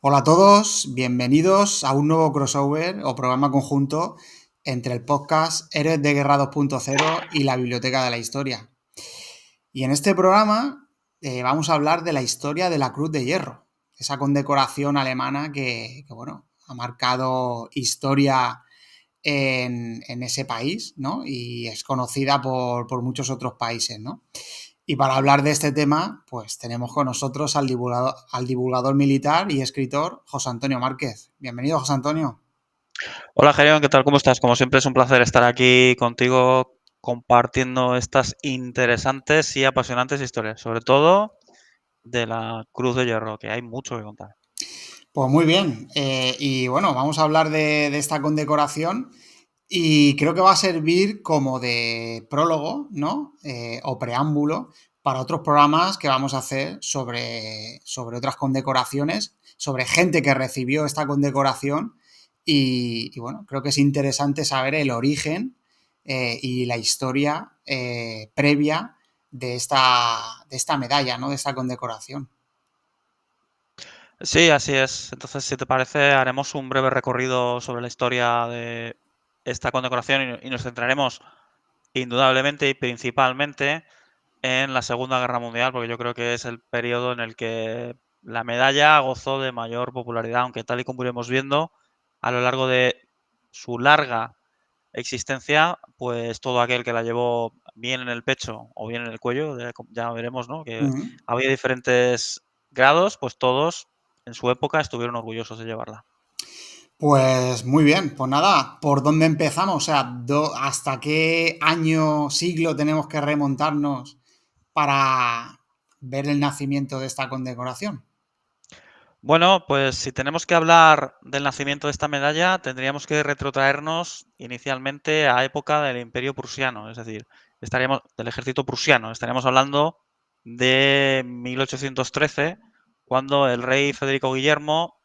Hola a todos, bienvenidos a un nuevo crossover o programa conjunto entre el podcast Héroes de Guerra 2.0 y la Biblioteca de la Historia. Y en este programa vamos a hablar de la historia de la Cruz de Hierro, esa condecoración alemana que bueno, ha marcado historia en ese país, ¿no? Y es conocida por muchos otros países, ¿no? Y para hablar de este tema, pues tenemos con nosotros al divulgador militar y escritor José Antonio Márquez. Bienvenido, José Antonio. Hola, Gerión, ¿qué tal? ¿Cómo estás? Como siempre es un placer estar aquí contigo compartiendo estas interesantes y apasionantes historias, sobre todo de la Cruz de Hierro, que hay mucho que contar. Pues muy bien. Y bueno, vamos a hablar de esta condecoración y creo que va a servir como de prólogo, ¿no? O preámbulo para otros programas que vamos a hacer sobre otras condecoraciones, sobre gente que recibió esta condecoración. Y bueno, creo que es interesante saber el origen y la historia previa de esta medalla, ¿no? De esta condecoración. Sí, así es. Entonces, si te parece, haremos un breve recorrido sobre la historia de esta condecoración y nos centraremos indudablemente y principalmente en la Segunda Guerra Mundial, porque yo creo que es el periodo en el que la medalla gozó de mayor popularidad, aunque tal y como iremos viendo, a lo largo de su larga existencia, pues todo aquel que la llevó bien en el pecho o bien en el cuello, ya veremos, ¿no? Que Ujú. había diferentes grados, pues todos en su época estuvieron orgullosos de llevarla. Pues muy bien, pues nada, ¿por dónde empezamos? O sea, ¿hasta qué año, siglo tenemos que remontarnos para ver el nacimiento de esta condecoración? Bueno, pues si tenemos que hablar del nacimiento de esta medalla, tendríamos que retrotraernos inicialmente a época del Imperio Prusiano, es decir, estaríamos del ejército prusiano, estaríamos hablando de 1813, cuando el rey Federico Guillermo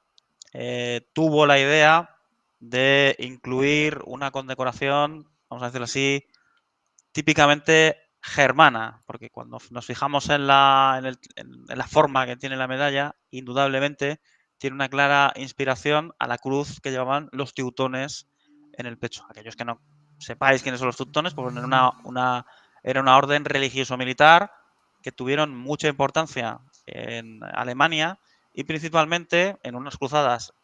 tuvo la idea de incluir una condecoración, vamos a decirlo así, típicamente germana, porque cuando nos fijamos en la forma que tiene la medalla, indudablemente tiene una clara inspiración a la cruz que llevaban los teutones en el pecho. Aquellos que no sepáis quiénes son los teutones, pues era una orden religioso-militar que tuvieron mucha importancia en Alemania y principalmente en unas cruzadas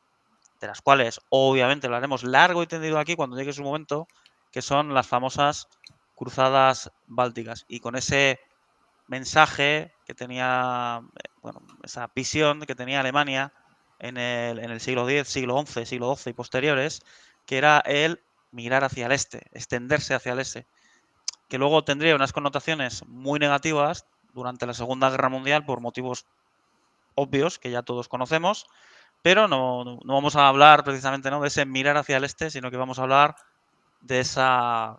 de las cuales obviamente lo haremos largo y tendido aquí cuando llegue su momento, que son las famosas cruzadas bálticas. Y con ese mensaje que tenía, bueno, esa visión que tenía Alemania en el siglo X, siglo XI, siglo XII y posteriores, que era el mirar hacia el este, extenderse hacia el este, que luego tendría unas connotaciones muy negativas durante la Segunda Guerra Mundial por motivos obvios que ya todos conocemos, pero no vamos a hablar precisamente, ¿no?, de ese mirar hacia el este, sino que vamos a hablar de esa,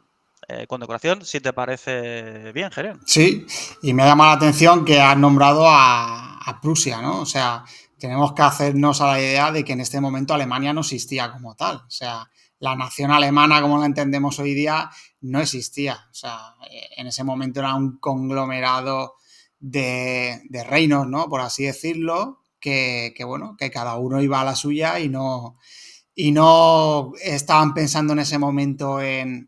condecoración, si te parece bien, Gerión. Sí, y me ha llamado la atención que has nombrado a Prusia, ¿no? O sea, tenemos que hacernos a la idea de que en este momento Alemania no existía como tal. O sea, la nación alemana, como la entendemos hoy día, no existía. O sea, en ese momento era un conglomerado de reinos, ¿no? Por así decirlo, bueno, que cada uno iba a la suya y no estaban pensando en ese momento en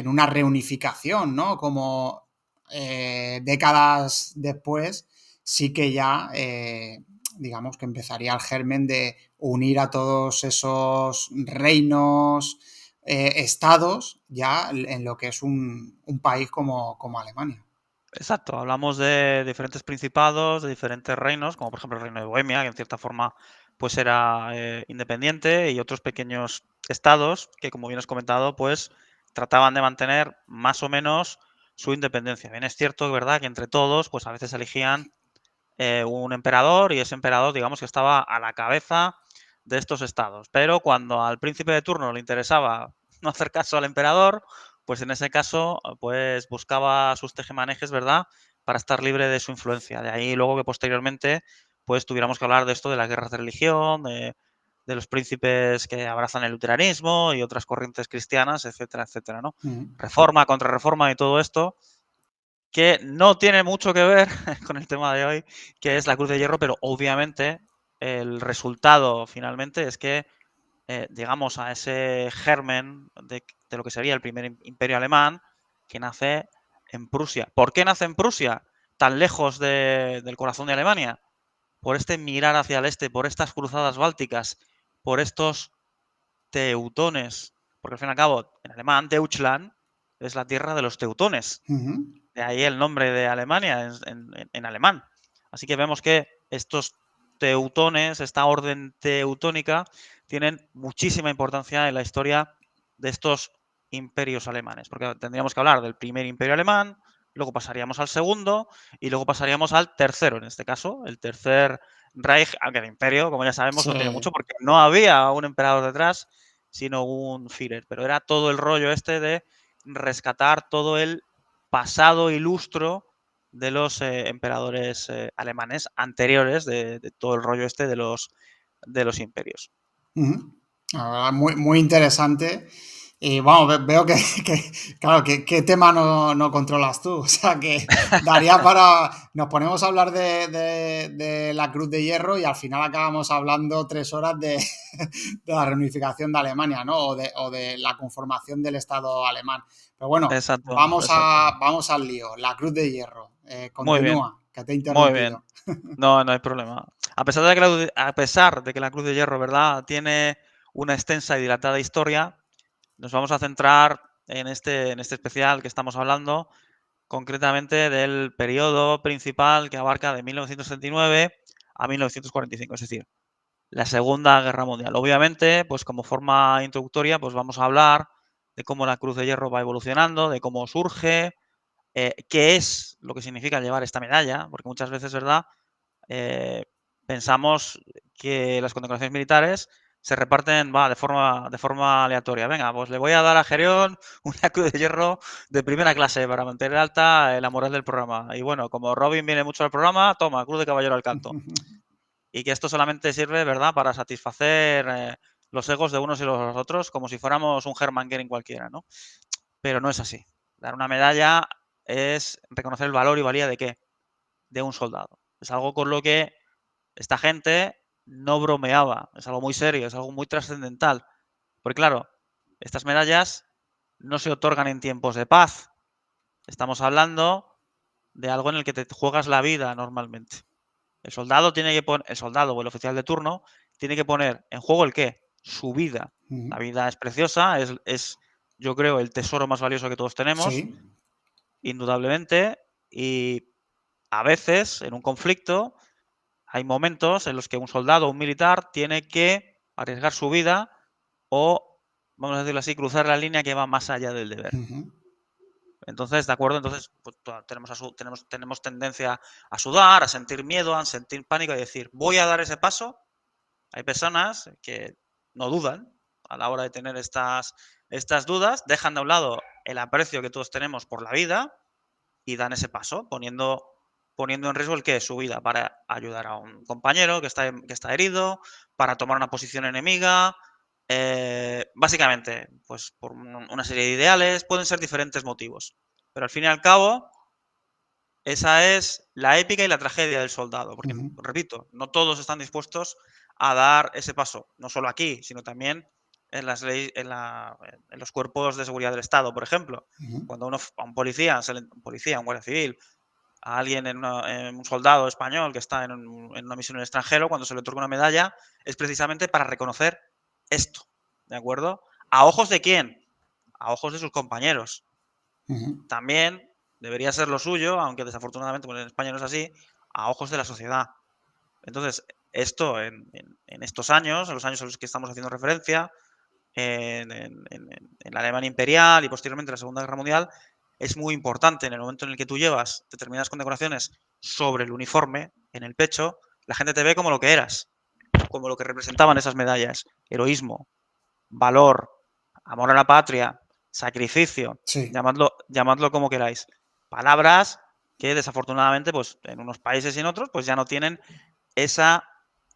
una reunificación, ¿no? Como décadas después, sí que ya, digamos, que empezaría el germen de unir a todos esos reinos, estados, ya en lo que es un país como Alemania. Exacto, hablamos de diferentes principados, de diferentes reinos, como por ejemplo el reino de Bohemia, que en cierta forma pues era independiente, y otros pequeños estados que, como bien has comentado, pues trataban de mantener más o menos su independencia. Bien, es cierto, ¿verdad?, que entre todos, pues a veces elegían un emperador y ese emperador, digamos que estaba a la cabeza de estos estados. Pero cuando al príncipe de turno le interesaba no hacer caso al emperador, pues en ese caso, pues buscaba sus tejemanejes, ¿verdad?, para estar libre de su influencia. De ahí luego que posteriormente, pues tuviéramos que hablar de esto de las guerras de religión, de los príncipes que abrazan el luteranismo y otras corrientes cristianas, etcétera, etcétera, ¿no? Mm. Reforma, contrarreforma y todo esto, que no tiene mucho que ver con el tema de hoy, que es la Cruz de Hierro, pero obviamente el resultado finalmente es que llegamos a ese germen de lo que sería el primer imperio alemán, que nace en Prusia. ¿Por qué nace en Prusia? Tan lejos del corazón de Alemania. Por este mirar hacia el este, por estas cruzadas bálticas, por estos teutones. Porque al fin y al cabo, en alemán, Deutschland es la tierra de los teutones. Ujú. De ahí el nombre de Alemania en alemán. Así que vemos que estos teutones, esta orden teutónica, tienen muchísima importancia en la historia de estos imperios alemanes. Porque tendríamos que hablar del primer imperio alemán, luego pasaríamos al segundo y luego pasaríamos al tercero, en este caso, el tercer Reich, aunque el imperio, como ya sabemos, no tiene Sí. mucho porque no había un emperador detrás, sino un Führer. Pero era todo el rollo este de rescatar todo el pasado ilustro de los emperadores alemanes anteriores de todo el rollo este de los imperios. Ujú. La verdad, muy, muy interesante. Y vamos, veo que, claro, qué tema no controlas tú. O sea, que daría para. Nos ponemos a hablar de la Cruz de Hierro y al final acabamos hablando 3 horas de la reunificación de Alemania, ¿no? O de la conformación del Estado alemán. Pero bueno, Exacto, vamos, exacto. vamos al lío. La Cruz de Hierro. Muy bien, Continúa, que te he muy bien. interrumpido. No, no hay problema. A pesar de que la Cruz de Hierro, ¿verdad?, tiene una extensa y dilatada historia, nos vamos a centrar en este especial que estamos hablando, concretamente del periodo principal que abarca de 1939 a 1945, es decir, la Segunda Guerra Mundial. Obviamente, pues como forma introductoria, pues vamos a hablar de cómo la Cruz de Hierro va evolucionando, de cómo surge, qué es lo que significa llevar esta medalla, porque muchas veces, ¿verdad? eh, Pensamos que las condecoraciones militares se reparten de forma aleatoria. Venga, pues le voy a dar a Gerión una cruz de hierro de primera clase para mantener alta la moral del programa. Y bueno, como Robin viene mucho al programa, toma, cruz de caballero al canto. Y que esto solamente sirve, ¿verdad?, para satisfacer los egos de unos y los otros, como si fuéramos un Hermann Göring cualquiera, ¿no? Pero no es así. Dar una medalla es reconocer el valor y valía de qué? De un soldado. Es algo con lo que esta gente no bromeaba, es algo muy serio, es algo muy trascendental. Porque claro, estas medallas no se otorgan en tiempos de paz. Estamos hablando de algo en el que te juegas la vida normalmente. El soldado o el oficial de turno tiene que poner en juego el qué? Su vida. Ujú. La vida es preciosa, es yo creo el tesoro más valioso que todos tenemos, Sí. indudablemente, y a veces en un conflicto hay momentos en los que un soldado o un militar tiene que arriesgar su vida o, vamos a decirlo así, cruzar la línea que va más allá del deber. Ujú. Entonces, ¿de acuerdo? Entonces, pues, tenemos tendencia a sudar, a sentir miedo, a sentir pánico y decir, voy a dar ese paso. Hay personas que no dudan a la hora de tener estas dudas, dejan de un lado el aprecio que todos tenemos por la vida y dan ese paso, poniendo en riesgo el que es su vida para ayudar a un compañero que está herido, para tomar una posición enemiga. Básicamente, pues por una serie de ideales, pueden ser diferentes motivos. Pero al fin y al cabo, esa es la épica y la tragedia del soldado. Porque, Ujú. repito, no todos están dispuestos a dar ese paso. No solo aquí, sino también en, las leyes, en los cuerpos de seguridad del Estado, por ejemplo. Ujú. Cuando a un policía, un policía, un guardia civil, a alguien en un soldado español que está en una misión en el extranjero, cuando se le otorga una medalla, es precisamente para reconocer esto, ¿de acuerdo? ¿A ojos de quién? A ojos de sus compañeros. Ujú. También debería ser lo suyo, aunque desafortunadamente pues en España no es así, a ojos de la sociedad. Entonces, esto en estos años, en los años a los que estamos haciendo referencia, en la Alemania imperial y posteriormente en la Segunda Guerra Mundial, es muy importante en el momento en el que tú llevas determinadas condecoraciones sobre el uniforme, en el pecho, la gente te ve como lo que eras, como lo que representaban esas medallas. Heroísmo, valor, amor a la patria, sacrificio, Sí. llamadlo como queráis. Palabras que desafortunadamente pues, en unos países y en otros pues, ya no tienen esa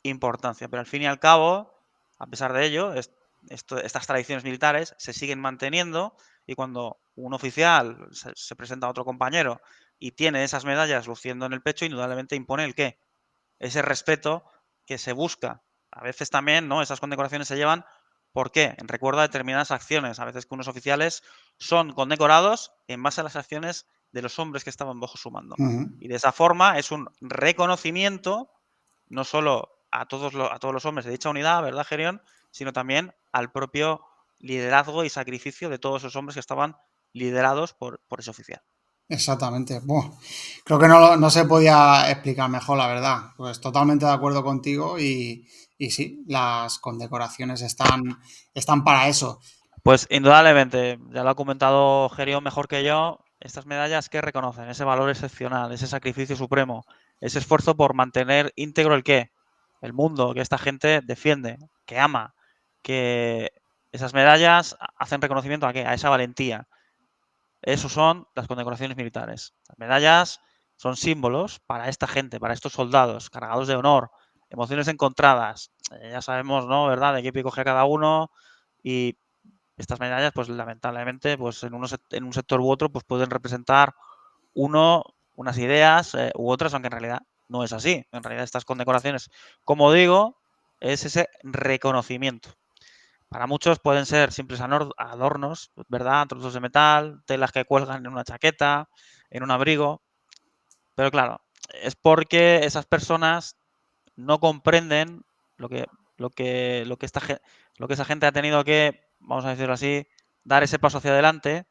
importancia. Pero al fin y al cabo, a pesar de ello, estas tradiciones militares se siguen manteniendo y cuando un oficial se presenta a otro compañero y tiene esas medallas luciendo en el pecho, indudablemente impone el qué? Ese respeto que se busca. A veces también, ¿no? Esas condecoraciones se llevan, ¿por qué? En recuerdo a determinadas acciones. A veces que unos oficiales son condecorados en base a las acciones de los hombres que estaban bajo su mando. Ujú. Y de esa forma es un reconocimiento no solo a todos los hombres de dicha unidad, ¿verdad, Gerión? Sino también al propio liderazgo y sacrificio de todos esos hombres que estaban liderados por ese oficial. Exactamente. Buah, creo que no se podía explicar mejor, la verdad. Pues totalmente de acuerdo contigo y sí, las condecoraciones están para eso. Pues indudablemente, ya lo ha comentado Gerión mejor que yo, estas medallas que reconocen ese valor excepcional, ese sacrificio supremo, ese esfuerzo por mantener íntegro el qué, el mundo que esta gente defiende, que ama, que esas medallas hacen reconocimiento a qué, a esa valentía. Eso son las condecoraciones militares. Las medallas son símbolos para esta gente, para estos soldados, cargados de honor, emociones encontradas. Ya sabemos, ¿no? ¿Verdad? De qué pie coge cada uno y estas medallas, pues lamentablemente, pues en un sector u otro, pues pueden representar unas ideas u otras, aunque en realidad no es así. En realidad estas condecoraciones, como digo, es ese reconocimiento. Para muchos pueden ser simples adornos, ¿verdad? Trozos de metal, telas que cuelgan en una chaqueta, en un abrigo. Pero claro, es porque esas personas no comprenden lo que, lo que lo que esa gente ha tenido que, vamos a decirlo así, dar ese paso hacia adelante,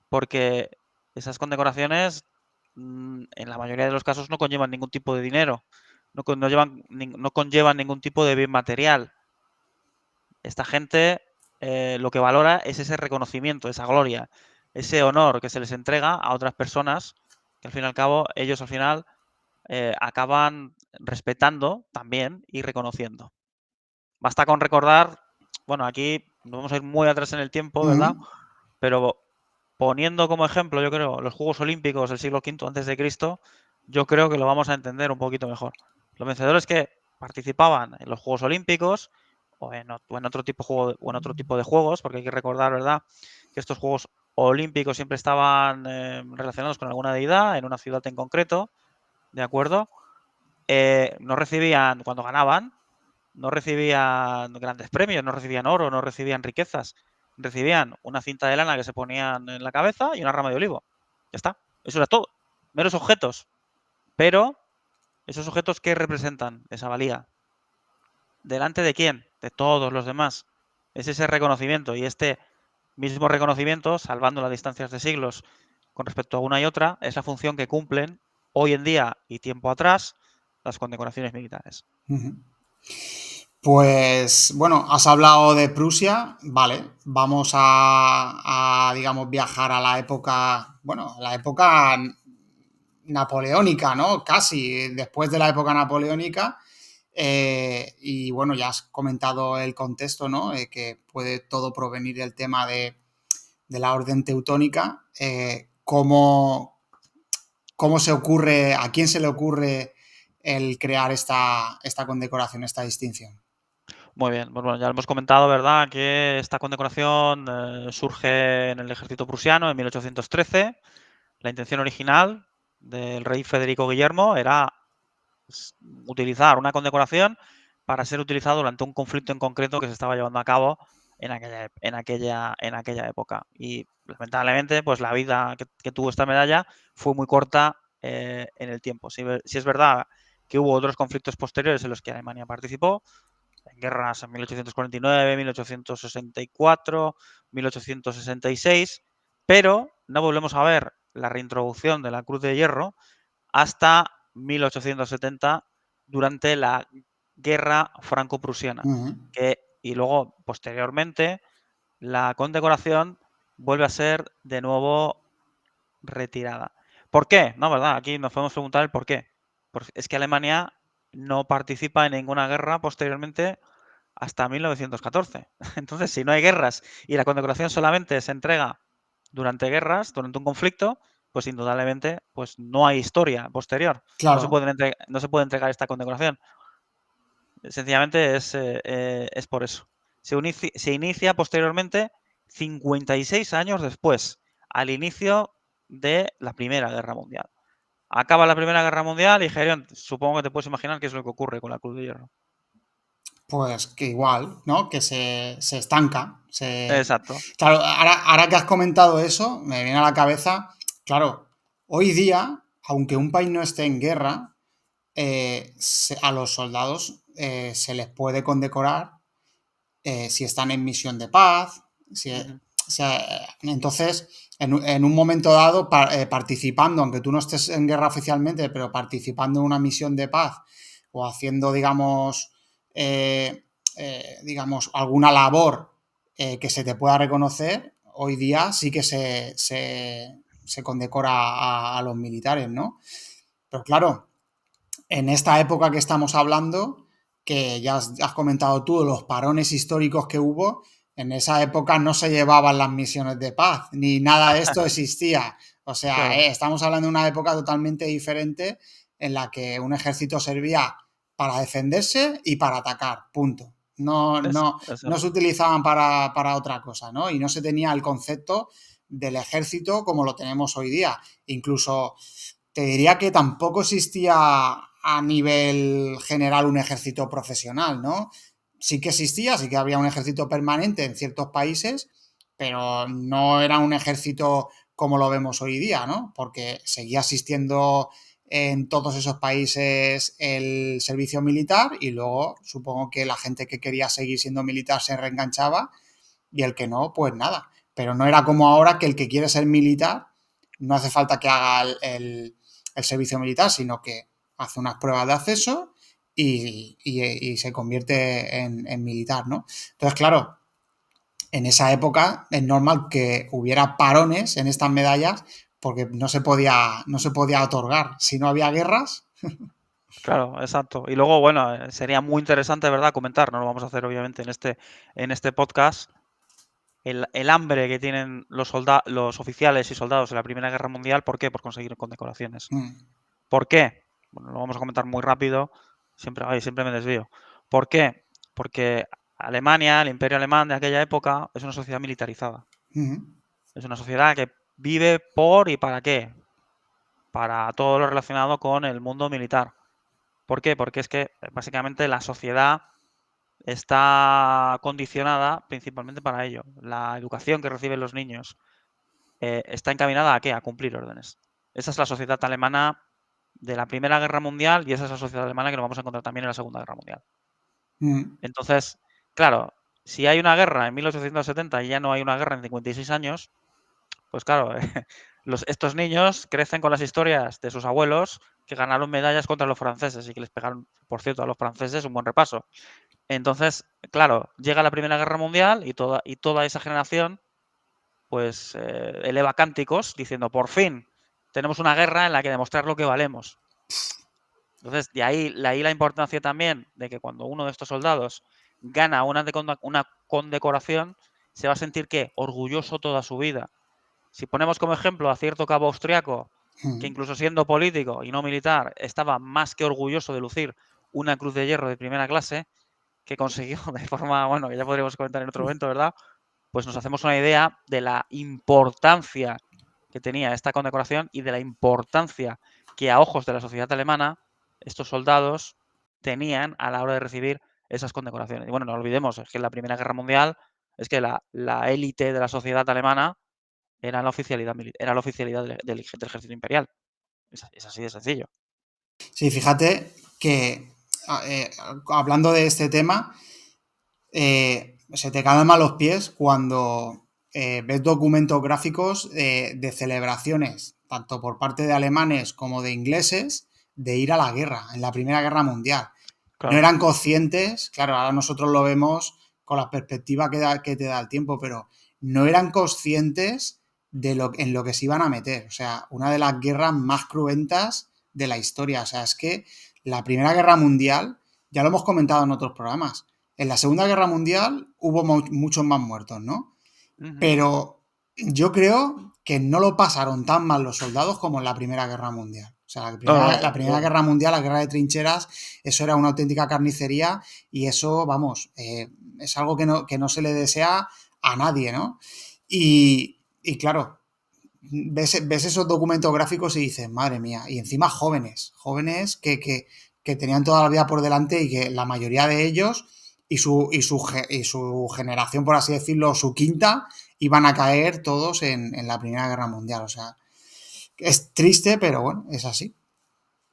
porque esas condecoraciones, en la mayoría de los casos, no conllevan ningún tipo de dinero, no conllevan ningún tipo de bien material. Esta gente lo que valora es ese reconocimiento, esa gloria, ese honor que se les entrega a otras personas, que al fin y al cabo ellos al final acaban respetando también y reconociendo. Basta con recordar, bueno, aquí nos vamos a ir muy atrás en el tiempo, ¿verdad? Ujú, Pero poniendo como ejemplo, yo creo, los Juegos Olímpicos del siglo V antes de Cristo, yo creo que lo vamos a entender un poquito mejor. Los vencedores que participaban en los Juegos Olímpicos o en otro tipo o en otro tipo de juegos, porque hay que recordar, ¿verdad?, que estos Juegos Olímpicos siempre estaban relacionados con alguna deidad en una ciudad en concreto, ¿de acuerdo? No recibían, cuando ganaban, no recibían grandes premios, no recibían oro, no recibían riquezas. Recibían una cinta de lana que se ponían en la cabeza y una rama de olivo. Ya está. Eso era todo. Meros objetos. Pero, ¿esos objetos qué representan? Esa valía. ¿Delante de quién? De todos los demás. Es ese reconocimiento. Y este mismo reconocimiento, salvando las distancias de siglos con respecto a una y otra, es la función que cumplen hoy en día y tiempo atrás las condecoraciones militares. ujú. Pues bueno, has hablado de Prusia, vale, vamos digamos, viajar a la época, bueno, la época napoleónica, ¿no? Casi, después de la época napoleónica. Y bueno, ya has comentado el contexto, ¿no? Que puede todo provenir del tema de la orden teutónica. ¿Cómo se ocurre, a quién se le ocurre el crear esta condecoración, esta distinción? Muy bien, pues bueno, ya lo hemos comentado, ¿verdad?, que esta condecoración surge en el ejército prusiano en 1813. La intención original del rey Federico Guillermo era utilizar una condecoración para ser utilizado durante un conflicto en concreto que se estaba llevando a cabo en aquella época. Y lamentablemente, pues la vida que tuvo esta medalla fue muy corta en el tiempo. Si es verdad que hubo otros conflictos posteriores en los que Alemania participó, en guerras en 1849, 1864, 1866, pero no volvemos a ver la reintroducción de la Cruz de Hierro hasta 1870 durante la Guerra Franco-Prusiana. Ujú, Y luego, posteriormente, la condecoración vuelve a ser de nuevo retirada. ¿Por qué? No, ¿verdad? Aquí nos podemos preguntar el por qué. Porque es que Alemania no participa en ninguna guerra posteriormente hasta 1914. Entonces, si no hay guerras y la condecoración solamente se entrega durante guerras, durante un conflicto, pues indudablemente pues no hay historia posterior. claro, No se puede entregar esta condecoración. Sencillamente es por eso. Se inicia posteriormente 56 años después, al inicio de la Primera Guerra Mundial. Acaba la Primera Guerra Mundial y Gerión, supongo que te puedes imaginar qué es lo que ocurre con la Cruz de Hierro. Pues que igual, ¿no? Que se estanca. Exacto. Claro, ahora que has comentado eso, me viene a la cabeza, claro, hoy día, aunque un país no esté en guerra, a los soldados se les puede condecorar si están en misión de paz. Ujú. O sea, entonces, en un momento dado, participando, aunque tú no estés en guerra oficialmente, pero participando en una misión de paz o haciendo, digamos alguna labor que se te pueda reconocer, hoy día sí que se condecora a los militares, ¿no? Pero claro, en esta época que estamos hablando, que ya has comentado tú, los parones históricos que hubo, en esa época no se llevaban las misiones de paz, ni nada de esto existía. O sea, Claro, estamos hablando de una época totalmente diferente en la que un ejército servía para defenderse y para atacar, punto. No, no, no se exacto. utilizaban para otra cosa, ¿no? Y no se tenía el concepto del ejército como lo tenemos hoy día. Incluso te diría que tampoco existía a nivel general un ejército profesional, ¿no? Sí que existía, sí que había un ejército permanente en ciertos países, pero no era un ejército como lo vemos hoy día, ¿no? Porque seguía existiendo en todos esos países el servicio militar y luego supongo que la gente que quería seguir siendo militar se reenganchaba y el que no, pues nada. Pero no era como ahora que el que quiere ser militar no hace falta que haga el servicio militar, sino que hace unas pruebas de acceso y se convierte en militar, ¿no? Entonces, claro, en esa época es normal que hubiera parones en estas medallas porque no se podía otorgar. Si no había guerras. Claro, exacto. Y luego, bueno, sería muy interesante, ¿verdad?, comentar, no lo vamos a hacer obviamente en este podcast, el hambre que tienen los oficiales y soldados de la Primera Guerra Mundial. ¿Por qué? Por conseguir condecoraciones. ¿Por qué? Bueno, lo vamos a comentar muy rápido, siempre me desvío. ¿Por qué? Porque Alemania, el Imperio Alemán de aquella época, es una sociedad militarizada. Es una sociedad que vive por y para qué. Para todo lo relacionado con el mundo militar. ¿Por qué? Porque es que básicamente la sociedad está condicionada principalmente para ello. La educación que reciben los niños está encaminada ¿a qué? A cumplir órdenes. Esa es la sociedad alemana de la Primera Guerra Mundial y esa es la sociedad alemana que nos vamos a encontrar también en la Segunda Guerra Mundial. Entonces, claro, si hay una guerra en 1870 y ya no hay una guerra en 56 años, pues claro, estos niños crecen con las historias de sus abuelos que ganaron medallas contra los franceses y que les pegaron, por cierto, a los franceses un buen repaso. Entonces, claro, llega la Primera Guerra Mundial y toda esa generación pues eleva cánticos diciendo, por fin, tenemos una guerra en la que demostrar lo que valemos. Entonces, de ahí la importancia también de que cuando uno de estos soldados gana una condecoración, se va a sentir que orgulloso toda su vida. Si ponemos como ejemplo a cierto cabo austriaco, que incluso siendo político y no militar, estaba más que orgulloso de lucir una cruz de hierro de primera clase, que consiguió de forma, bueno, que ya podríamos comentar en otro momento, ¿verdad? Pues nos hacemos una idea de la importancia que tenía esta condecoración y de la importancia que a ojos de la sociedad alemana estos soldados tenían a la hora de recibir esas condecoraciones. Y bueno, no olvidemos, es que en la Primera Guerra Mundial es que la élite de la sociedad alemana era la oficialidad del ejército imperial. Es así de sencillo. Sí, fíjate que hablando de este tema, se te calman los pies cuando ves documentos gráficos de celebraciones, tanto por parte de alemanes como de ingleses, de ir a la guerra, en la Primera Guerra Mundial. No Claro. eran conscientes, claro, ahora nosotros lo vemos con la perspectiva que te da el tiempo, pero no eran conscientes en lo que se iban a meter. O sea, una de las guerras más cruentas de la historia. O sea, es que la Primera Guerra Mundial, ya lo hemos comentado en otros programas, en la Segunda Guerra Mundial hubo muchos más muertos, ¿no? Ujú. Pero yo creo que no lo pasaron tan mal los soldados como en la Primera Guerra Mundial. O sea, la No, primera, no, la desde primera luego. Guerra Mundial, la guerra de trincheras, eso era una auténtica carnicería y eso, vamos, es algo que no se le desea a nadie, ¿no? Y claro, ves esos documentos gráficos y dices, madre mía, y encima jóvenes que tenían toda la vida por delante y que la mayoría de ellos y su generación, por así decirlo, su quinta, iban a caer todos en la Primera Guerra Mundial. O sea, es triste, pero bueno, es así.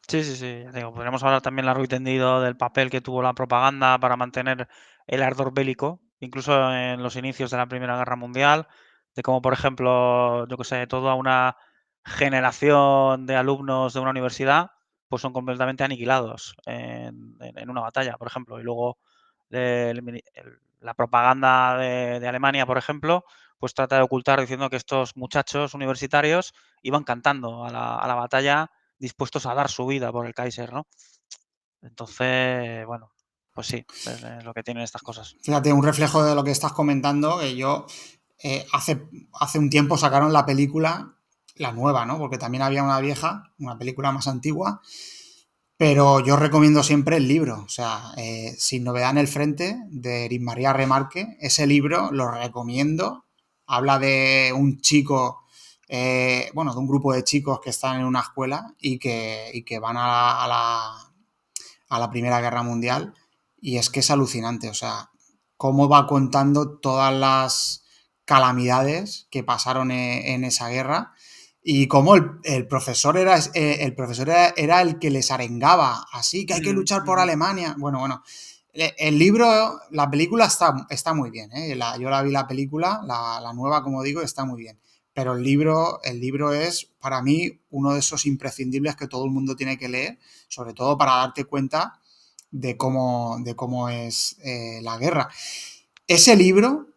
Sí, sí, sí, ya digo, podríamos hablar también largo y tendido del papel que tuvo la propaganda para mantener el ardor bélico, incluso en los inicios de la Primera Guerra Mundial, de cómo, por ejemplo, yo que sé, toda una generación de alumnos de una universidad, pues son completamente aniquilados en una batalla, por ejemplo. Y luego la propaganda de Alemania, por ejemplo, pues trata de ocultar diciendo que estos muchachos universitarios iban cantando a la batalla dispuestos a dar su vida por el Kaiser, ¿no? Entonces, bueno, pues sí, es lo que tienen estas cosas. Fíjate, un reflejo de lo que estás comentando, que yo hace un tiempo sacaron la película, la nueva, ¿no? Porque también había una vieja, una película más antigua, pero yo recomiendo siempre el libro, o sea, Sin novedad en el frente, de Eric María Remarque. Ese libro lo recomiendo. Habla de un chico, bueno, de un grupo de chicos que están en una escuela y que van a la Primera Guerra Mundial. Y es que es alucinante, o sea, cómo va contando todas las calamidades que pasaron en esa guerra y cómo el profesor era el que les arengaba, así que hay que Ujú, luchar por ujú. Alemania. Bueno, el libro, la película está muy bien, ¿eh? Yo la vi la película, la nueva, como digo, está muy bien. Pero el libro es, para mí, uno de esos imprescindibles que todo el mundo tiene que leer, sobre todo para darte cuenta de cómo es la guerra. Ese libro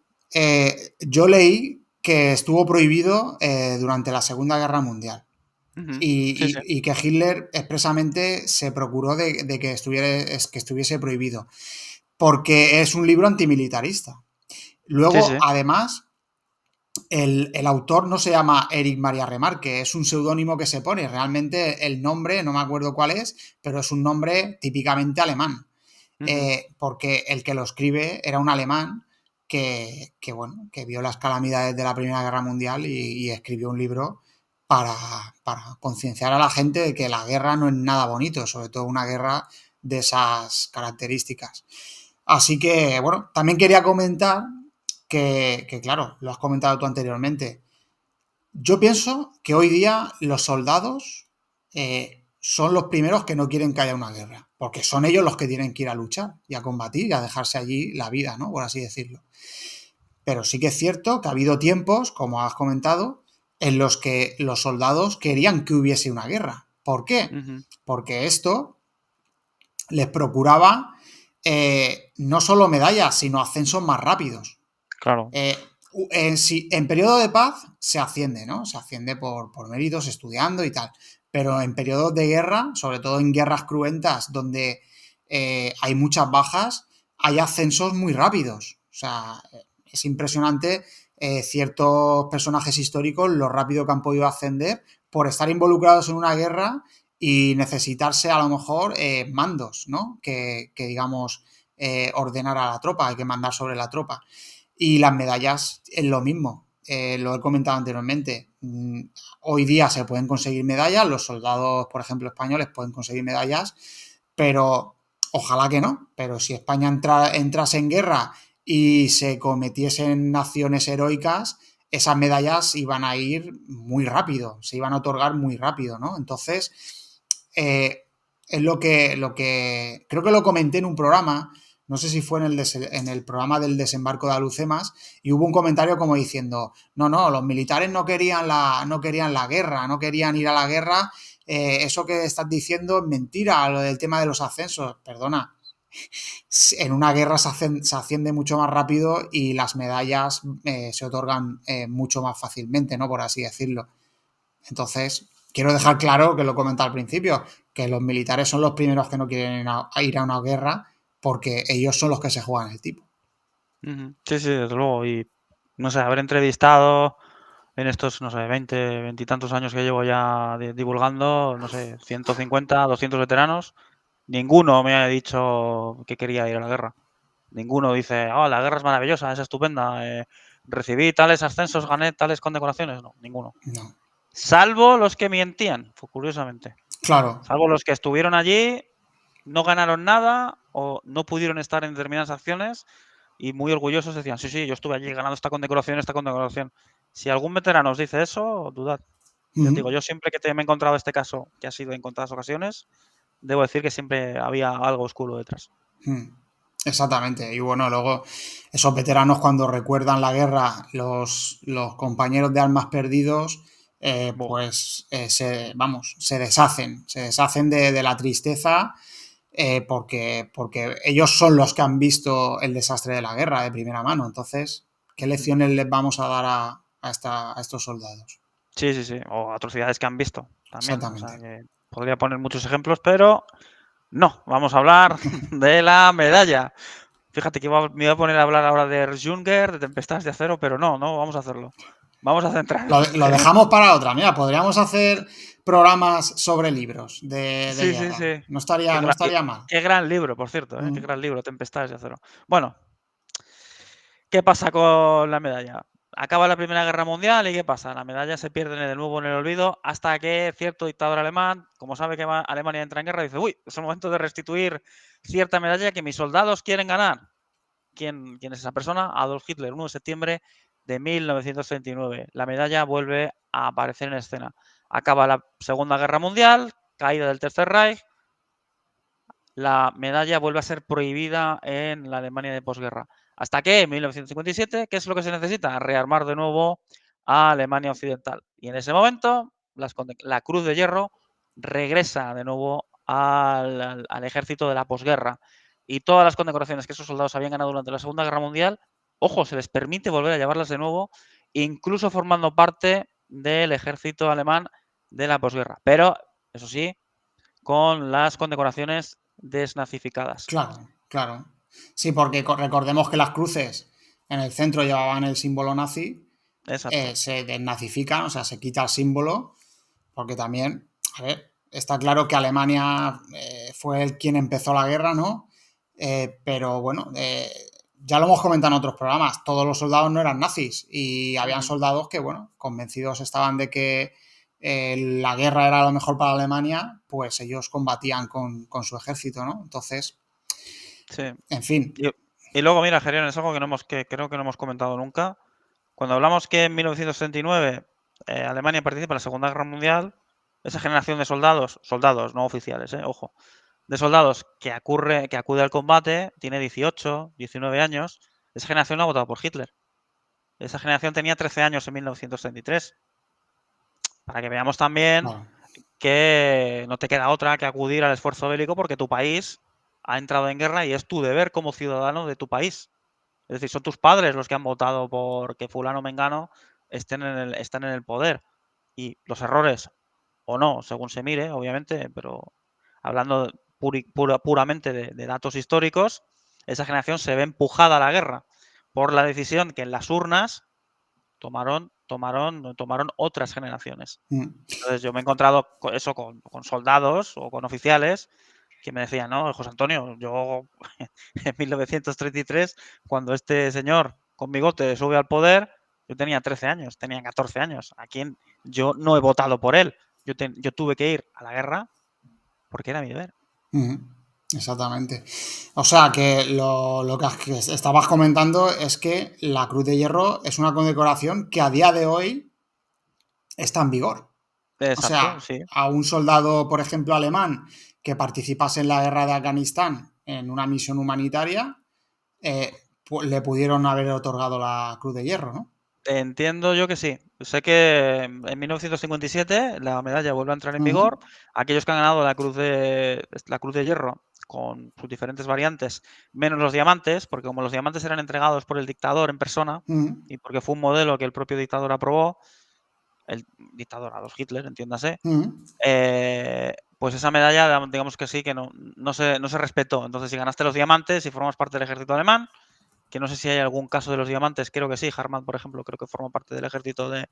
yo leí que estuvo prohibido durante la Segunda Guerra Mundial Ujú. Sí, sí. y que Hitler expresamente se procuró de que estuviese prohibido, porque es un libro antimilitarista. Sí, Luego, sí. además, el autor no se llama Eric María Remarque, es un seudónimo que se pone. Realmente el nombre, no me acuerdo cuál es, pero es un nombre típicamente alemán. Ujú. Porque el que lo escribe era un alemán bueno, que vio las calamidades de la Primera Guerra Mundial y escribió un libro para, para concienciar a la gente de que la guerra no es nada bonito, sobre todo una guerra de esas características. Así que, bueno, también quería comentar claro, lo has comentado tú anteriormente. Yo pienso que hoy día los soldados son los primeros que no quieren que haya una guerra, porque son ellos los que tienen que ir a luchar y a combatir y a dejarse allí la vida, ¿no? Por así decirlo. Pero sí que es cierto que ha habido tiempos, como has comentado, en los que los soldados querían que hubiese una guerra. ¿Por qué? Ujú. Porque esto les procuraba no solo medallas, sino ascensos más rápidos. Claro. Eh, en periodo de paz se asciende, ¿no? Se asciende por méritos, estudiando y tal. Pero en periodos de guerra, sobre todo en guerras cruentas, donde hay muchas bajas, hay ascensos muy rápidos. O sea, es impresionante ciertos personajes históricos lo rápido que han podido ascender por estar involucrados en una guerra y necesitarse a lo mejor mandos, ¿no? Que digamos, ordenar a la tropa, hay que mandar sobre la tropa. Y las medallas es lo mismo, lo he comentado anteriormente. Hoy día se pueden conseguir medallas, los soldados, por ejemplo, españoles pueden conseguir medallas, pero ojalá que no. Pero si España entrase en guerra y se cometiesen acciones heroicas, esas medallas iban a ir muy rápido, se iban a otorgar muy rápido, ¿no? Entonces, eh, es lo que creo que lo comenté en un programa, no sé si fue en el programa del desembarco de Alucemas, y hubo un comentario como diciendo, no, los militares no querían la guerra, no querían ir a la guerra, eso que estás diciendo es mentira, lo del tema de los ascensos, perdona, en una guerra se asciende mucho más rápido y las medallas se otorgan mucho más fácilmente, ¿no? Por así decirlo. Entonces, quiero dejar claro, que lo comenté al principio, que los militares son los primeros que no quieren ir a una guerra porque ellos son los que se juegan el tipo. Ujú. Sí, sí, desde luego. Y no sé, haber entrevistado en estos, no sé, 20, 20 y tantos años que llevo ya divulgando, no sé, 150, 200 veteranos, ninguno me ha dicho que quería ir a la guerra. Ninguno dice, oh, la guerra es maravillosa, es estupenda, recibí tales ascensos, gané tales condecoraciones. No, ninguno. No. Salvo los que mentían, curiosamente. Claro. Salvo los que estuvieron allí, no ganaron nada o no pudieron estar en determinadas acciones y muy orgullosos decían, sí, sí, yo estuve allí ganando esta condecoración, esta condecoración. Si algún veterano os dice eso, dudad. Ya te digo, yo siempre que me he encontrado este caso, que ha sido en contadas ocasiones, debo decir que siempre había algo oscuro detrás. Exactamente. Y bueno, luego esos veteranos cuando recuerdan la guerra, los compañeros de armas perdidos, pues se deshacen de la tristeza porque ellos son los que han visto el desastre de la guerra de primera mano. Entonces, ¿qué lecciones les vamos a dar a estos soldados? Sí, sí, sí. O atrocidades que han visto también. O sea, Exactamente. que podría poner muchos ejemplos, pero no. Vamos a hablar de la medalla. Fíjate que me iba a poner a hablar ahora de Junger, de Tempestades de Acero, pero no, no vamos a hacerlo. Vamos a centrarnos, Lo Genial. dejamos para otra. Mira, podríamos hacer programas sobre libros de Sí, sí, guerra. sí. No estaría mal. Qué gran libro, por cierto, ¿eh? Qué Mm, gran libro, Tempestades de Acero. Bueno, ¿qué pasa con la medalla? Acaba la Primera Guerra Mundial y ¿qué pasa? La medalla se pierde de nuevo en el olvido hasta que cierto dictador alemán, como sabe que Alemania entra en guerra, dice, uy, es el momento de restituir cierta medalla que mis soldados quieren ganar. ¿Quién es esa persona? Adolf Hitler, 1 de septiembre de 1939. La medalla vuelve a aparecer en escena. Acaba la Segunda Guerra Mundial, caída del Tercer Reich, la medalla vuelve a ser prohibida en la Alemania de posguerra. ¿Hasta qué? En 1957, ¿qué es lo que se necesita? Rearmar de nuevo a Alemania Occidental. Y en ese momento, la Cruz de Hierro regresa de nuevo al ejército de la posguerra. Y todas las condecoraciones que esos soldados habían ganado durante la Segunda Guerra Mundial, ojo, se les permite volver a llevarlas de nuevo, incluso formando parte del ejército alemán de la posguerra. Pero, eso sí, con las condecoraciones desnazificadas. claro, claro. Sí, porque recordemos que las cruces en el centro llevaban el símbolo nazi, Exacto. se desnazifican, o sea, se quita el símbolo, porque también, a ver, está claro que Alemania fue quien empezó la guerra, ¿no? Pero bueno, ya lo hemos comentado en otros programas, todos los soldados no eran nazis y habían Ujú. soldados que, bueno, convencidos estaban de que la guerra era lo mejor para Alemania, pues ellos combatían con su ejército, ¿no? Entonces, Sí. en fin. Y, y luego, mira, Gerión, es algo que creo que no hemos comentado nunca. Cuando hablamos que en 1969 Alemania participa en la Segunda Guerra Mundial, esa generación de soldados no oficiales, ojo, de soldados que acude al combate, tiene 18, 19 años, esa generación no ha votado por Hitler. Esa generación tenía 13 años en 1933. Para que veamos también Claro. que no te queda otra que acudir al esfuerzo bélico porque tu país ha entrado en guerra y es tu deber como ciudadano de tu país. Es decir, son tus padres los que han votado por que fulano o mengano estén en el poder. Y los errores, o no, según se mire, obviamente, pero hablando puramente de datos históricos, esa generación se ve empujada a la guerra por la decisión que en las urnas tomaron otras generaciones. Mm. Entonces yo me he encontrado eso con soldados o con oficiales que me decían, no, José Antonio, yo en 1933, cuando este señor con bigote sube al poder, yo tenía 13 años, tenía 14 años. ¿A quién? Yo no he votado por él. Yo tuve que ir a la guerra porque era mi deber. Ujú. Exactamente. O sea, que lo que estabas comentando es que la Cruz de Hierro es una condecoración que a día de hoy está en vigor. O Exacto, sea, sí. a un soldado, por ejemplo, alemán que participase en la guerra de Afganistán en una misión humanitaria, eh, le pudieron haber otorgado la Cruz de Hierro, ¿no? Entiendo yo que sí. Sé que en 1957 la medalla vuelve a entrar en Ujú, vigor. Aquellos que han ganado la cruz de hierro con sus diferentes variantes, menos los diamantes, porque como los diamantes eran entregados por el dictador en persona ujú, y porque fue un modelo que el propio dictador aprobó, el dictador Adolf Hitler, entiéndase, ujú, pues esa medalla, digamos que sí, que no se respetó. Entonces, si ganaste los diamantes y formas parte del ejército alemán, que no sé si hay algún caso de los diamantes, creo que sí, Harman, por ejemplo, creo que forma parte del ejército de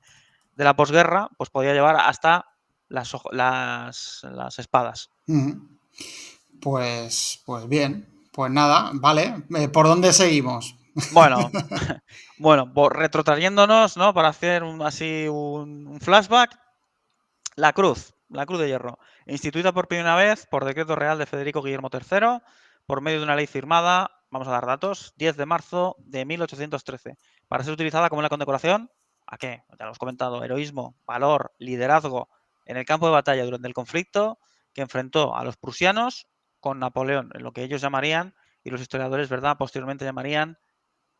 la posguerra, pues podía llevar hasta las espadas. ujú. Pues bien, pues nada, vale. ¿Por dónde seguimos? Bueno, bueno, retrotrayéndonos, ¿no? Para hacer así un flashback. La Cruz de Hierro, instituida por primera vez por decreto real de Federico Guillermo III, por medio de una ley firmada, vamos a dar datos, 10 de marzo de 1813, para ser utilizada como una condecoración, ¿a qué? Ya lo hemos comentado, heroísmo, valor, liderazgo en el campo de batalla durante el conflicto que enfrentó a los prusianos con Napoleón, en lo que ellos llamarían, y los historiadores, ¿verdad?, posteriormente llamarían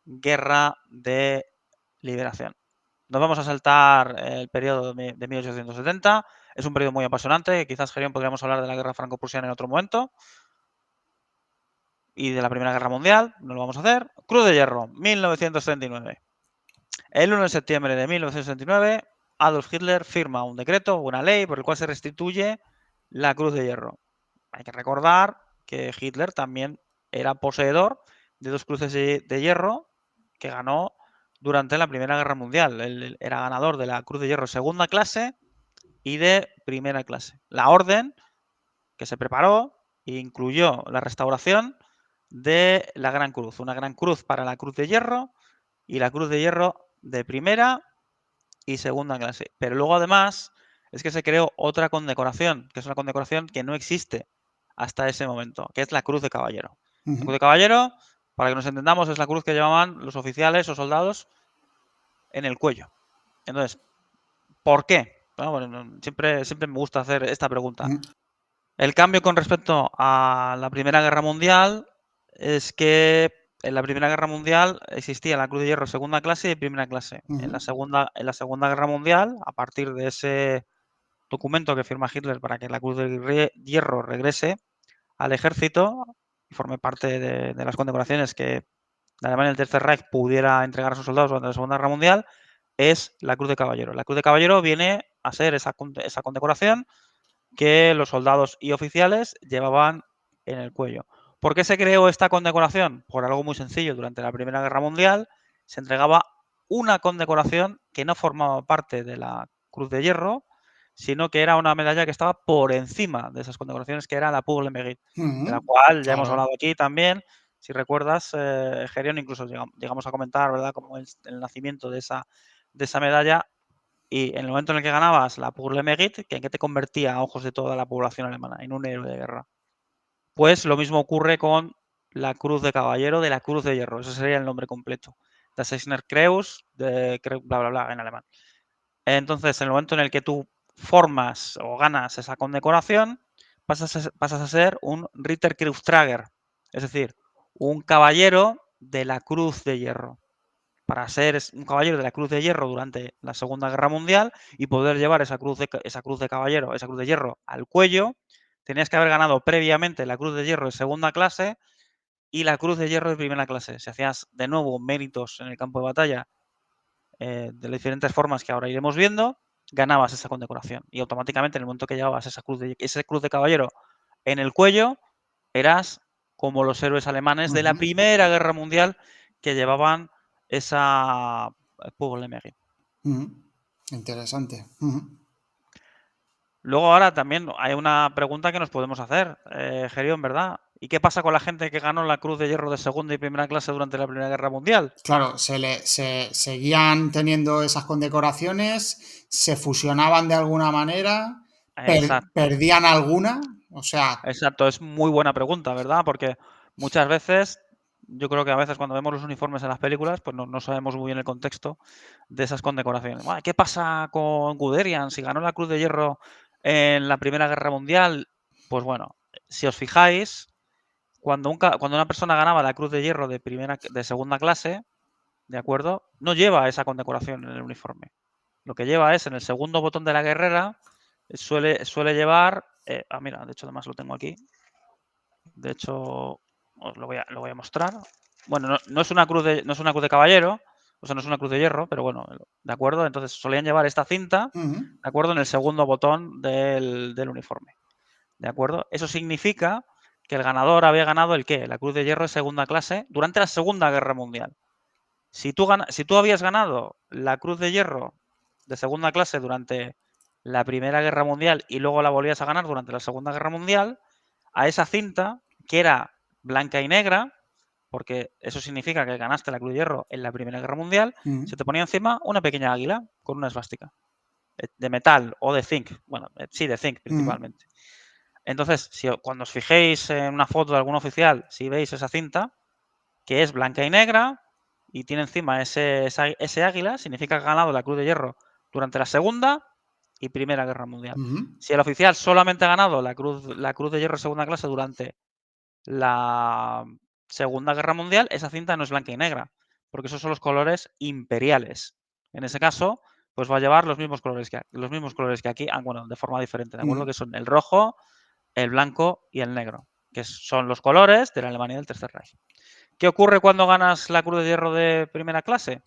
Guerra de Liberación. Nos vamos a saltar el periodo de 1870. Es un periodo muy apasionante. Quizás, Gerión, podríamos hablar de la guerra franco-prusiana en otro momento. Y de la Primera Guerra Mundial. No lo vamos a hacer. Cruz de Hierro, 1939. El 1 de septiembre de 1969, Adolf Hitler firma un decreto, una ley, por el cual se restituye la Cruz de Hierro. Hay que recordar que Hitler también era poseedor de 2 cruces de hierro que ganó durante la Primera Guerra Mundial. Él era ganador de la Cruz de Hierro segunda clase y de primera clase. La orden que se preparó incluyó la restauración de la Gran Cruz, una Gran Cruz para la Cruz de Hierro y la Cruz de Hierro de primera y segunda clase. Pero luego además es que se creó otra condecoración, que es una condecoración que no existe hasta ese momento, que es la Cruz de Caballero. La Cruz de Caballero, para que nos entendamos, es la cruz que llevaban los oficiales o soldados en el cuello. Entonces, ¿por qué? Bueno, siempre me gusta hacer esta pregunta. El cambio con respecto a la Primera Guerra Mundial es que en la Primera Guerra Mundial existía la Cruz de Hierro segunda clase y primera clase. En la Segunda Guerra Mundial, a partir de ese documento que firma Hitler para que la Cruz de Hierro regrese al ejército y forme parte de las condecoraciones que la Alemania del Tercer Reich pudiera entregar a sus soldados durante la Segunda Guerra Mundial, es la Cruz de Caballero. La Cruz de Caballero viene a ser esa condecoración que los soldados y oficiales llevaban en el cuello. ¿Por qué se creó esta condecoración? Por algo muy sencillo. Durante la Primera Guerra Mundial se entregaba una condecoración que no formaba parte de la Cruz de Hierro, sino que era una medalla que estaba por encima de esas condecoraciones, que era la Pour le Mérite, de la cual ya hemos Claro. hablado aquí también. Si recuerdas, Gerión, incluso llegamos a comentar, ¿verdad?, como el nacimiento de esa medalla. Y en el momento en el que ganabas la Pour le Mérite, ¿en qué te convertía a ojos de toda la población alemana? En un héroe de guerra. Pues lo mismo ocurre con la Cruz de Caballero de la Cruz de Hierro. Ese sería el nombre completo. Das Eisner Kreuz, de bla, bla, bla, en alemán. Entonces, en el momento en el que tú formas o ganas esa condecoración, pasas a ser un Ritterkreuztrager, es decir, un caballero de la Cruz de Hierro. Para ser un caballero de la Cruz de Hierro durante la Segunda Guerra Mundial y poder llevar esa cruz de caballero, esa Cruz de Hierro al cuello, tenías que haber ganado previamente la Cruz de Hierro de segunda clase y la Cruz de Hierro de primera clase. Si hacías de nuevo méritos en el campo de batalla de las diferentes formas que ahora iremos viendo, ganabas esa condecoración. Y automáticamente en el momento que llevabas esa cruz de caballero en el cuello, eras como los héroes alemanes de la Primera Guerra Mundial que llevaban esa Pour le Mérite. Interesante. Luego ahora también hay una pregunta que nos podemos hacer, Gerión, ¿verdad? ¿Y qué pasa con la gente que ganó la Cruz de Hierro de segunda y primera clase durante la Primera Guerra Mundial? Claro, se seguían teniendo esas condecoraciones, se fusionaban de alguna manera, Exacto. perdían alguna, o sea, Exacto, es muy buena pregunta, ¿verdad? Porque muchas veces, yo creo que a veces cuando vemos los uniformes en las películas, pues no sabemos muy bien el contexto de esas condecoraciones. Buah, ¿qué pasa con Guderian si ganó la Cruz de Hierro en la Primera Guerra Mundial? Pues bueno, si os fijáis, cuando una persona ganaba la Cruz de Hierro de segunda clase, ¿de acuerdo? No lleva esa condecoración en el uniforme. Lo que lleva es en el segundo botón de la guerrera, suele llevar. Mira, de hecho, además lo tengo aquí. De hecho, os lo voy a mostrar. Bueno, no es una cruz de caballero, o sea, no es una cruz de hierro, pero bueno, ¿de acuerdo? Entonces solían llevar esta cinta, ¿de acuerdo? En el segundo botón del uniforme, ¿de acuerdo? Eso significa que el ganador había ganado el qué? La cruz de hierro de segunda clase durante la Segunda Guerra Mundial. Si tú habías ganado la cruz de hierro de segunda clase durante la Primera Guerra Mundial y luego la volvías a ganar durante la Segunda Guerra Mundial, a esa cinta, que era blanca y negra, porque eso significa que ganaste la Cruz de Hierro en la Primera Guerra Mundial, se te ponía encima una pequeña águila con una esvástica. de metal o de zinc. Bueno, sí, de zinc Ujú, principalmente. Entonces, cuando os fijéis en una foto de algún oficial, si veis esa cinta, que es blanca y negra y tiene encima ese águila, significa que ha ganado la Cruz de Hierro durante la Segunda y Primera Guerra Mundial. ujú, Si el oficial solamente ha ganado la Cruz de Hierro segunda clase durante la Segunda Guerra Mundial, esa cinta no es blanca y negra, porque esos son los colores imperiales. En ese caso, pues va a llevar los mismos colores que aquí, bueno, de forma diferente, ¿de acuerdo? ujú, Que son el rojo, el blanco y el negro, que son los colores de la Alemania del Tercer Reich. ¿Qué ocurre cuando ganas la Cruz de Hierro de primera clase?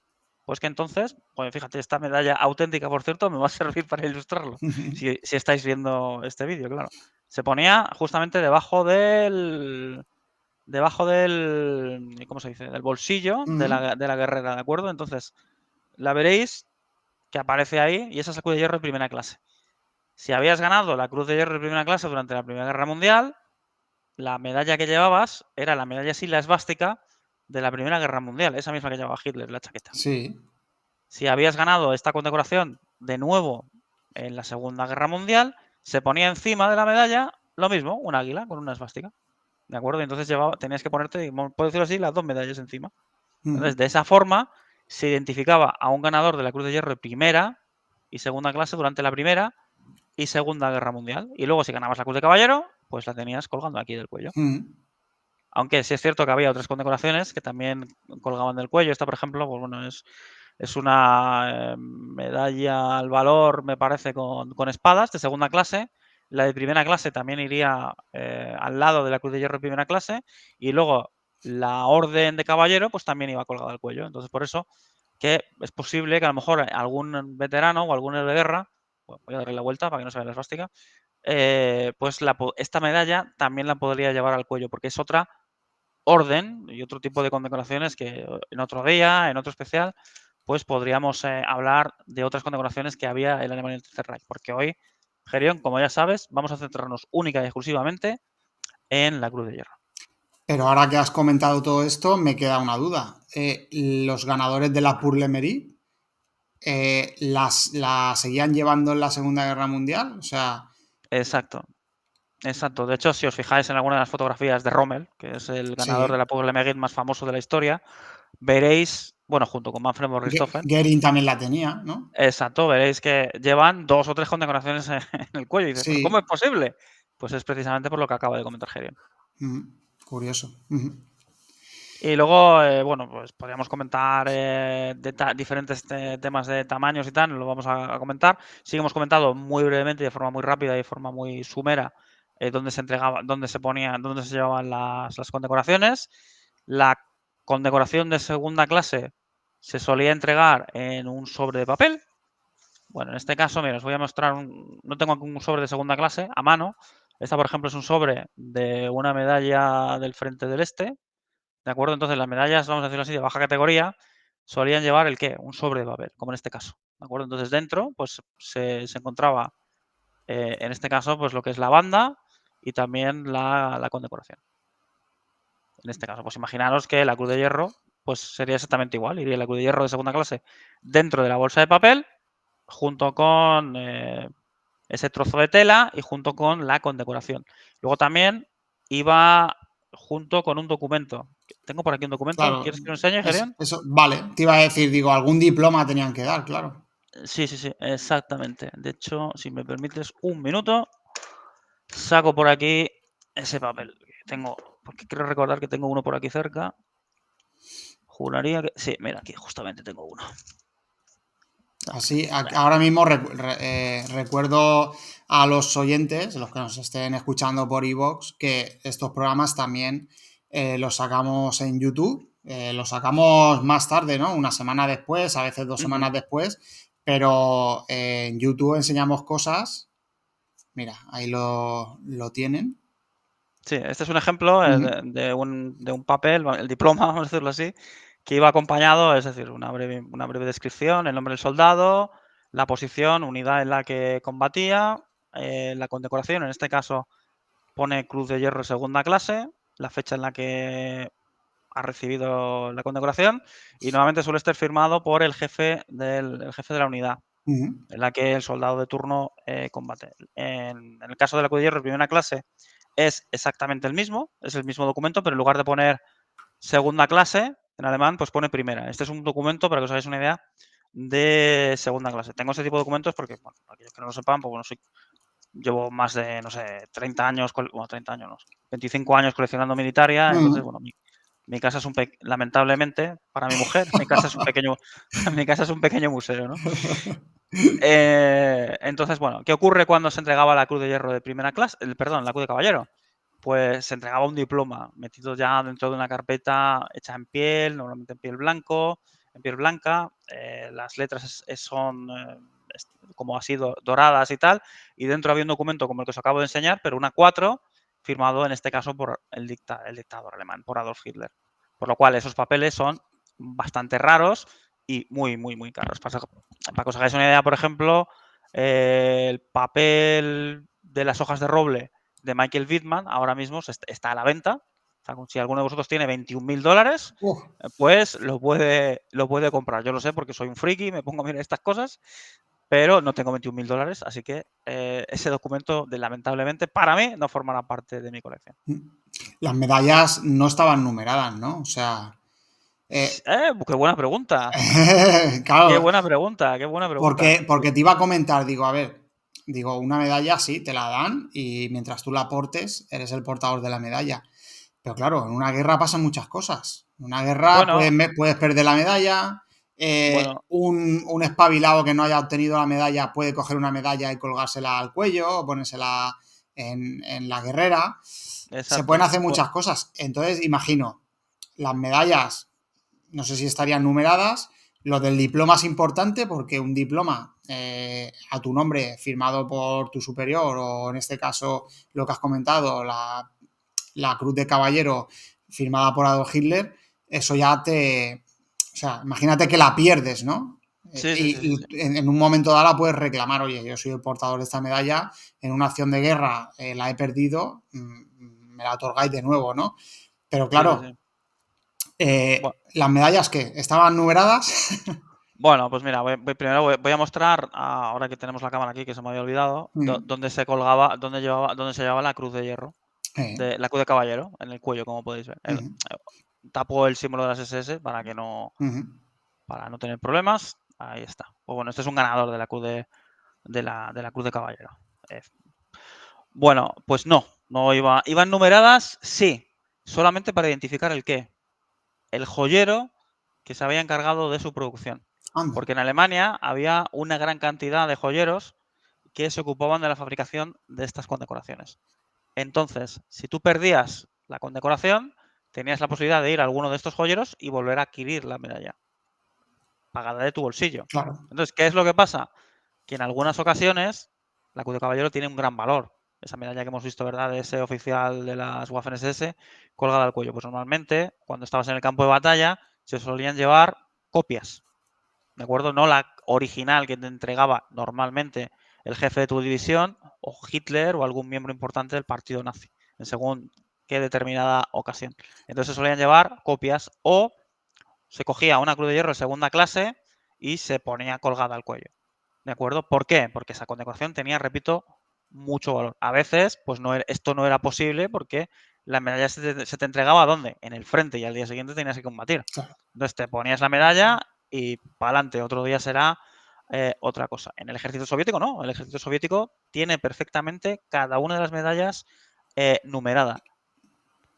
Pues que entonces, pues fíjate, esta medalla auténtica, por cierto, me va a servir para ilustrarlo, ujú, si estáis viendo este vídeo, claro. Se ponía justamente debajo del, ¿cómo se dice? Del bolsillo de ujú, la guerrera, ¿de acuerdo? Entonces, la veréis que aparece ahí y esa es la Cruz de Hierro de primera clase. Si habías ganado la Cruz de Hierro de primera clase durante la Primera Guerra Mundial, la medalla que llevabas era la medalla sin la esvástica de la Primera Guerra Mundial, esa misma que llevaba Hitler, la chaqueta. sí. Si habías ganado esta condecoración de nuevo en la Segunda Guerra Mundial, se ponía encima de la medalla lo mismo, un águila con una esvástica. ¿De acuerdo? Y entonces tenías que ponerte, por decirlo así, las dos medallas encima. Ujú, Entonces, de esa forma se identificaba a un ganador de la Cruz de Hierro de primera y segunda clase durante la Primera y Segunda Guerra Mundial. Y luego, si ganabas la Cruz de Caballero, pues la tenías colgando aquí del cuello. ujú. Aunque sí es cierto que había otras condecoraciones que también colgaban del cuello. Esta, por ejemplo, pues bueno, es una medalla al valor, me parece, con espadas de segunda clase. La de primera clase también iría al lado de la Cruz de Hierro de primera clase. Y luego la Orden de Caballero, pues también iba colgada al cuello. Entonces, por eso que es posible que a lo mejor algún veterano o algún héroe de guerra, bueno, voy a darle la vuelta para que no se vea la esvástica, pues esta medalla también la podría llevar al cuello, porque es otra orden y otro tipo de condecoraciones que en otro día, en otro especial, pues podríamos hablar de otras condecoraciones que había en la Alemania del Tercer Reich. Porque hoy, Gerión, como ya sabes, vamos a centrarnos única y exclusivamente en la Cruz de Hierro. Pero ahora que has comentado todo esto, me queda una duda. ¿Los ganadores de la Pour le Mérite la seguían llevando en la Segunda Guerra Mundial? O sea, Exacto, exacto. De hecho, si os fijáis en alguna de las fotografías de Rommel, que es el ganador de sí. la Paul Lemerite más famoso de la historia, veréis, bueno, junto con Manfred von Richthofen, Goering también la tenía, ¿no? exacto, veréis que llevan 2 o 3 condecoraciones en el cuello. Y dices, ¿pero cómo es Sí. posible? Pues es precisamente por lo que acaba de comentar Gerion. Ujú, curioso. Ujú, Y luego, bueno, pues podríamos comentar diferentes temas de tamaños y tal, lo vamos a comentar. Sí que hemos comentado muy brevemente, de forma muy rápida y de forma muy sumera, dónde se entregaba, dónde se llevaban las condecoraciones. La condecoración de segunda clase se solía entregar en un sobre de papel. Bueno, en este caso, mira, os voy a mostrar no tengo aquí un sobre de segunda clase a mano. Esta, por ejemplo, es un sobre de una medalla del Frente del Este, ¿de acuerdo? Entonces, las medallas, vamos a decirlo así, de baja categoría, solían llevar ¿el qué? Un sobre de papel, como en este caso, ¿de acuerdo? Entonces, dentro, pues se encontraba, en este caso, pues lo que es la banda y también la condecoración. En este caso, pues imaginaros que la Cruz de Hierro, pues sería exactamente igual, iría la Cruz de Hierro de segunda clase dentro de la bolsa de papel, junto con ese trozo de tela y junto con la condecoración. Luego también iba junto con un documento. Tengo por aquí un documento. claro. ¿Quieres que lo enseñe, Gerión? Eso, vale. Te iba a decir, digo, algún diploma tenían que dar, claro. Sí, sí, sí, exactamente. De hecho, si me permites un minuto, saco por aquí ese papel que tengo, porque quiero recordar que tengo uno por aquí cerca. Juraría que... Sí, mira, aquí justamente tengo uno. Así, ahora mismo recuerdo a los oyentes, los que nos estén escuchando por iVoox, que estos programas también los sacamos en YouTube. Los sacamos más tarde, ¿no? Una semana después, a veces dos Ujú. semanas después, pero en YouTube enseñamos cosas. Mira, ahí lo tienen. Sí, este es un ejemplo Ujú, de un papel, el diploma, vamos a decirlo así, que iba acompañado, es decir, una breve descripción, el nombre del soldado, la posición, unidad en la que combatía, la condecoración, en este caso pone Cruz de Hierro segunda clase, la fecha en la que ha recibido la condecoración y normalmente suele estar firmado por el jefe de la unidad. Ujú. en la que el soldado de turno combate. En el caso de la Cruz de Hierro, primera clase, es exactamente el mismo, es el mismo documento, pero en lugar de poner segunda clase, en alemán, pues pone primera. Este es un documento, para que os hagáis una idea, de segunda clase. Tengo ese tipo de documentos porque, bueno, aquellos que no lo sepan, pues bueno, llevo más de, no sé, 30 años, bueno, 30 años, no, 25 años coleccionando militaria, entonces, Ujú. bueno, mi casa es lamentablemente, para mi mujer, mi casa es un pequeño, mi casa es un pequeño museo, ¿no? Entonces, bueno, ¿qué ocurre cuando se entregaba la Cruz de Hierro de primera clase? Perdón, la Cruz de Caballero. Pues se entregaba un diploma metido ya dentro de una carpeta hecha en piel, normalmente en piel blanco, en piel blanca. Las letras son como así doradas y tal. Y dentro había un documento como el que os acabo de enseñar, pero una 4 firmado en este caso por el dictador alemán, por Adolf Hitler. Por lo cual esos papeles son bastante raros y muy, muy, muy caros. Para que os hagáis una idea, por ejemplo, el papel de las hojas de roble de Michael Wittmann ahora mismo está a la venta. O sea, si alguno de vosotros tiene $21.000, Uf. pues lo puede comprar. Yo lo sé porque soy un friki, me pongo a mirar estas cosas, pero no tengo $21.000, así que ese documento, lamentablemente, para mí, no formará parte de mi colección. Las medallas no estaban numeradas, ¿no? O sea, Qué buena pregunta. Qué claro, buena pregunta, qué buena pregunta. porque te iba a comentar, digo, a ver, digo, una medalla sí, te la dan y mientras tú la portes, eres el portador de la medalla. Pero claro, en una guerra pasan muchas cosas. En una guerra Bueno, puedes perder la medalla, bueno, un espabilado que no haya obtenido la medalla puede coger una medalla y colgársela al cuello o ponérsela en la guerrera. Se pueden exacto. hacer muchas cosas. Entonces, imagino, las medallas, no sé si estarían numeradas. Lo del diploma es importante porque un diploma a tu nombre firmado por tu superior o en este caso lo que has comentado, la Cruz de Caballero firmada por Adolf Hitler, eso ya te... O sea, imagínate que la pierdes, ¿no? Sí, sí, sí, sí, sí. En un momento dado la puedes reclamar, oye, yo soy el portador de esta medalla, en una acción de guerra la he perdido, me la otorgáis de nuevo, ¿no? Pero Sí, sí, claro, sí. Bueno, las medallas que estaban numeradas. bueno, pues mira, primero voy a mostrar, ahora que tenemos la cámara aquí, que se me había olvidado, dónde se colgaba, dónde se llevaba la cruz de hierro, la cruz de caballero, en el cuello, como podéis ver. Tapo el símbolo de las SS para no tener problemas. Ahí está. Pues bueno, este es un ganador de la cruz de la cruz de caballero. Eh, bueno, pues no iban numeradas, sí, solamente para identificar el qué. El joyero que se había encargado de su producción. Anda, Porque en Alemania había una gran cantidad de joyeros que se ocupaban de la fabricación de estas condecoraciones. Entonces, si tú perdías la condecoración, tenías la posibilidad de ir a alguno de estos joyeros y volver a adquirir la medalla, pagada de tu bolsillo. claro, Entonces, ¿qué es lo que pasa? Que en algunas ocasiones la Cruz de Caballero tiene un gran valor. Esa medalla que hemos visto, ¿verdad? De ese oficial de las Waffen-SS colgada al cuello. Pues normalmente, cuando estabas en el campo de batalla, se solían llevar copias, ¿de acuerdo? No la original que te entregaba normalmente el jefe de tu división o Hitler o algún miembro importante del partido nazi, en según qué determinada ocasión. Entonces se solían llevar copias o se cogía una cruz de hierro de segunda clase y se ponía colgada al cuello. ¿De acuerdo? ¿Por qué? Porque esa condecoración tenía, repito, mucho valor. A veces, pues esto no era posible porque la medalla se te entregaba ¿dónde? En el frente y al día siguiente tenías que combatir. claro. Entonces te ponías la medalla y para adelante, otro día será otra cosa. En el ejército soviético no, el ejército soviético tiene perfectamente cada una de las medallas numerada.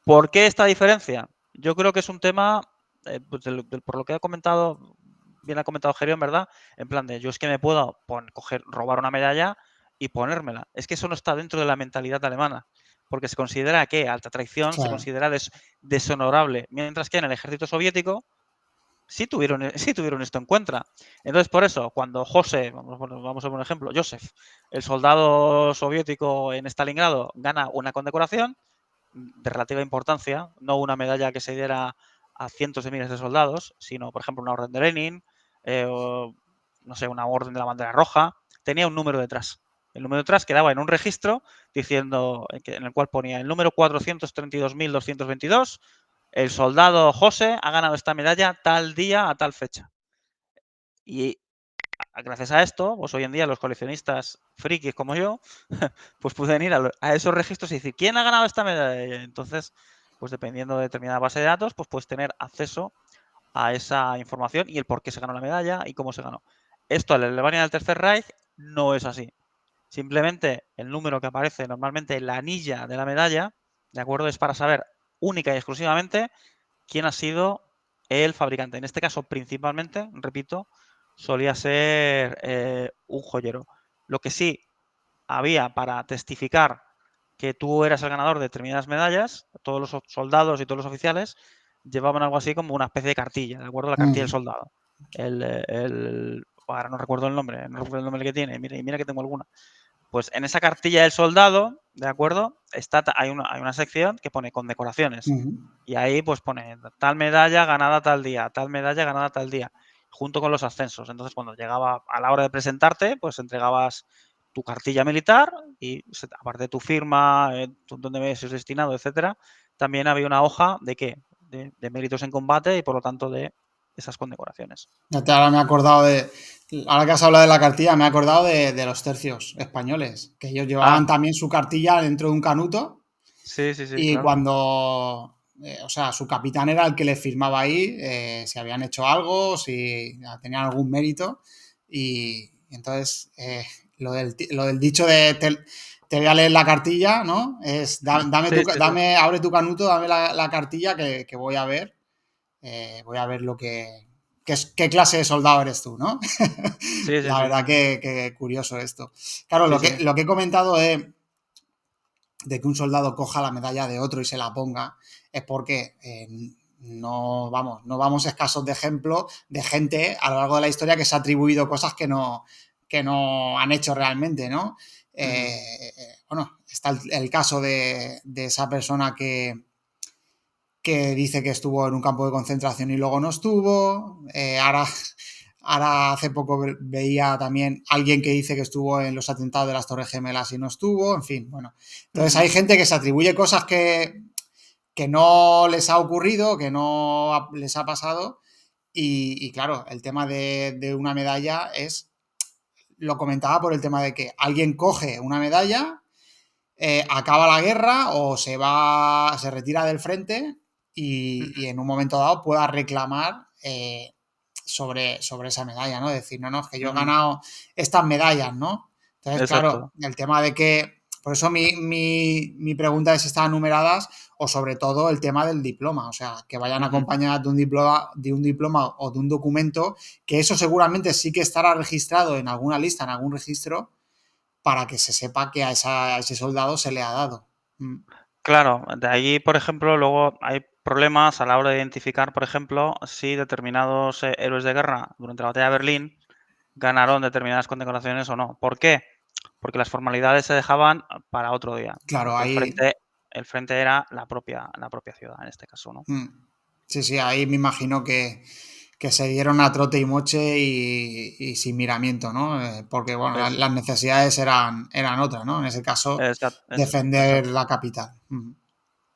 ¿Por qué esta diferencia? Yo creo que es un tema, pues por lo que ha comentado, bien ha comentado Gerión, ¿verdad? En plan de, yo es que me puedo robar una medalla y ponérmela. Es que eso no está dentro de la mentalidad alemana, porque se considera que alta traición, se Claro. considera deshonorable, mientras que en el ejército soviético sí tuvieron esto en cuenta. Entonces, por eso, cuando vamos a poner un ejemplo, Joseph, el soldado soviético en Stalingrado, gana una condecoración, de relativa importancia, no una medalla que se diera a cientos de miles de soldados, sino, por ejemplo, una orden de Lenin, o, no sé, una orden de la bandera roja, tenía un número detrás. El número detrás quedaba en un registro diciendo, en el cual ponía el número 432.222, el soldado José ha ganado esta medalla tal día a tal fecha. Y gracias a esto, pues hoy en día los coleccionistas frikis como yo, pues pueden ir a esos registros y decir, ¿quién ha ganado esta medalla? Y entonces, pues dependiendo de determinada base de datos, pues puedes tener acceso a esa información y el por qué se ganó la medalla y cómo se ganó. Esto en la Alemania del Tercer Reich no es así. Simplemente el número que aparece normalmente en la anilla de la medalla, ¿de acuerdo? Es para saber única y exclusivamente quién ha sido el fabricante. En este caso, principalmente, repito, solía ser un joyero. Lo que sí había para testificar que tú eras el ganador de determinadas medallas, todos los soldados y todos los oficiales llevaban algo así como una especie de cartilla, ¿de acuerdo? La cartilla del Mm, soldado. Ahora no recuerdo el nombre, no recuerdo el nombre que tiene, mira, y mira que tengo alguna. Pues en esa cartilla del soldado, ¿de acuerdo? Hay una sección que pone condecoraciones. ujú. Y ahí pues pone tal medalla ganada tal día, tal medalla ganada tal día, junto con los ascensos. Entonces, cuando llegaba a la hora de presentarte, pues entregabas tu cartilla militar y aparte de tu firma, dónde ves es destinado, etcétera, también había una hoja de qué, de méritos en combate y por lo tanto de esas condecoraciones. Ahora me he acordado ahora que has hablado de la cartilla, me he acordado de los tercios españoles, que ellos llevaban Ah, también su cartilla dentro de un canuto sí, sí, sí, y claro. cuando, o sea, su capitán era el que les firmaba ahí si habían hecho algo, si tenían algún mérito y entonces lo del dicho de te voy a leer la cartilla, ¿no? Es dame, Sí, sí, sí. abre tu canuto, dame la cartilla que voy a ver qué clase de soldado eres tú, ¿no? Sí, sí, La sí. verdad que curioso esto. Claro, Sí, sí. lo que he comentado de que un soldado coja la medalla de otro y se la ponga es porque no vamos escasos de ejemplos de gente a lo largo de la historia que se ha atribuido cosas que no han hecho realmente, ¿no? Ujú. Bueno, está el caso de esa persona que dice que estuvo en un campo de concentración y luego no estuvo. Ahora hace poco veía también alguien que dice que estuvo en los atentados de las Torres Gemelas y no estuvo, en fin, bueno. Entonces Ujú. hay gente que se atribuye cosas que no les ha ocurrido, que no les ha pasado y claro, el tema de una medalla lo comentaba por el tema de que alguien coge una medalla, acaba la guerra o se retira del frente y en un momento dado pueda reclamar sobre esa medalla, ¿no? Decir, no, no, es que yo he Ujú. ganado estas medallas, ¿no? Entonces, claro, Exacto. el tema de que, por eso mi pregunta es si están numeradas o sobre todo el tema del diploma, o sea, que vayan Ujú. acompañadas de un diploma o de un documento, que eso seguramente sí que estará registrado en alguna lista, en algún registro, para que se sepa que a ese soldado se le ha dado. Mm. Claro, de ahí, por ejemplo, luego hay problemas a la hora de identificar, por ejemplo, si determinados héroes de guerra durante la batalla de Berlín ganaron determinadas condecoraciones o no. ¿Por qué? Porque las formalidades se dejaban para otro día, Claro, porque ahí. el frente era la propia ciudad en este caso, ¿no? Mm. Sí, sí, ahí me imagino que se dieron a trote y moche y sin miramiento, ¿no? Porque, bueno, Es, las necesidades eran otras, ¿no? En ese caso, defender exacto. la capital. Mm.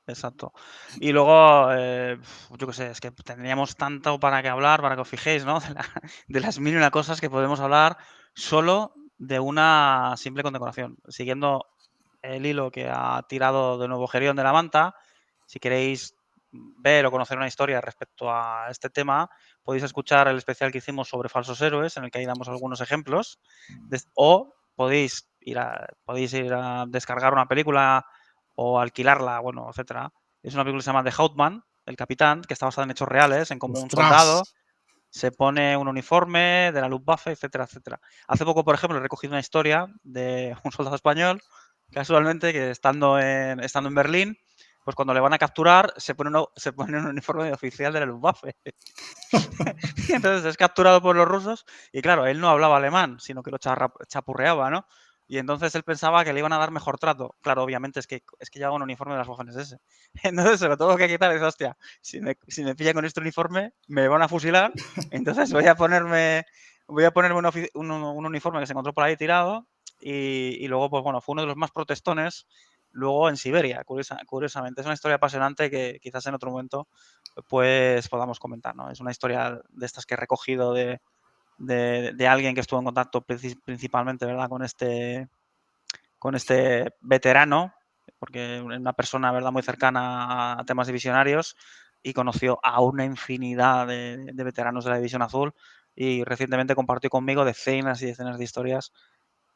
Exacto. Y luego, yo qué sé, es que tendríamos tanto para que hablar, para que os fijéis, ¿no? De las mil y una cosas que podemos hablar solo de una simple condecoración. Siguiendo el hilo que ha tirado de nuevo Gerión de la Manta, si queréis ver o conocer una historia respecto a este tema, podéis escuchar el especial que hicimos sobre falsos héroes, en el que ahí damos algunos ejemplos, o podéis ir a descargar una película o alquilarla, bueno, etcétera. Es una película que se llama The Houtman, el capitán, que está basada en hechos reales, en cómo un ¡Ostras! soldado se pone un uniforme de la Luftwaffe, etcétera, etcétera. Hace poco, por ejemplo, he recogido una historia de un soldado español, casualmente, que estando en Berlín, pues cuando le van a capturar se pone un uniforme de oficial de la Luftwaffe. Y entonces es capturado por los rusos y claro, él no hablaba alemán, sino que lo chapurreaba, ¿no? Y entonces él pensaba que le iban a dar mejor trato. Claro, obviamente es que llevaba un uniforme de las Waffen-SS. Entonces se lo tengo que quitar y dice, hostia, si me pilla con este uniforme me van a fusilar, entonces voy a ponerme un uniforme que se encontró por ahí tirado y luego, pues bueno, fue uno de los más protestones luego en Siberia, curiosamente. Es una historia apasionante que quizás en otro momento pues podamos comentar, ¿no? Es una historia de estas que he recogido de alguien que estuvo en contacto principalmente, ¿verdad?, con este veterano, porque es una persona, ¿verdad?, muy cercana a temas divisionarios, y conoció a una infinidad de veteranos de la División Azul, y recientemente compartió conmigo decenas y decenas de historias,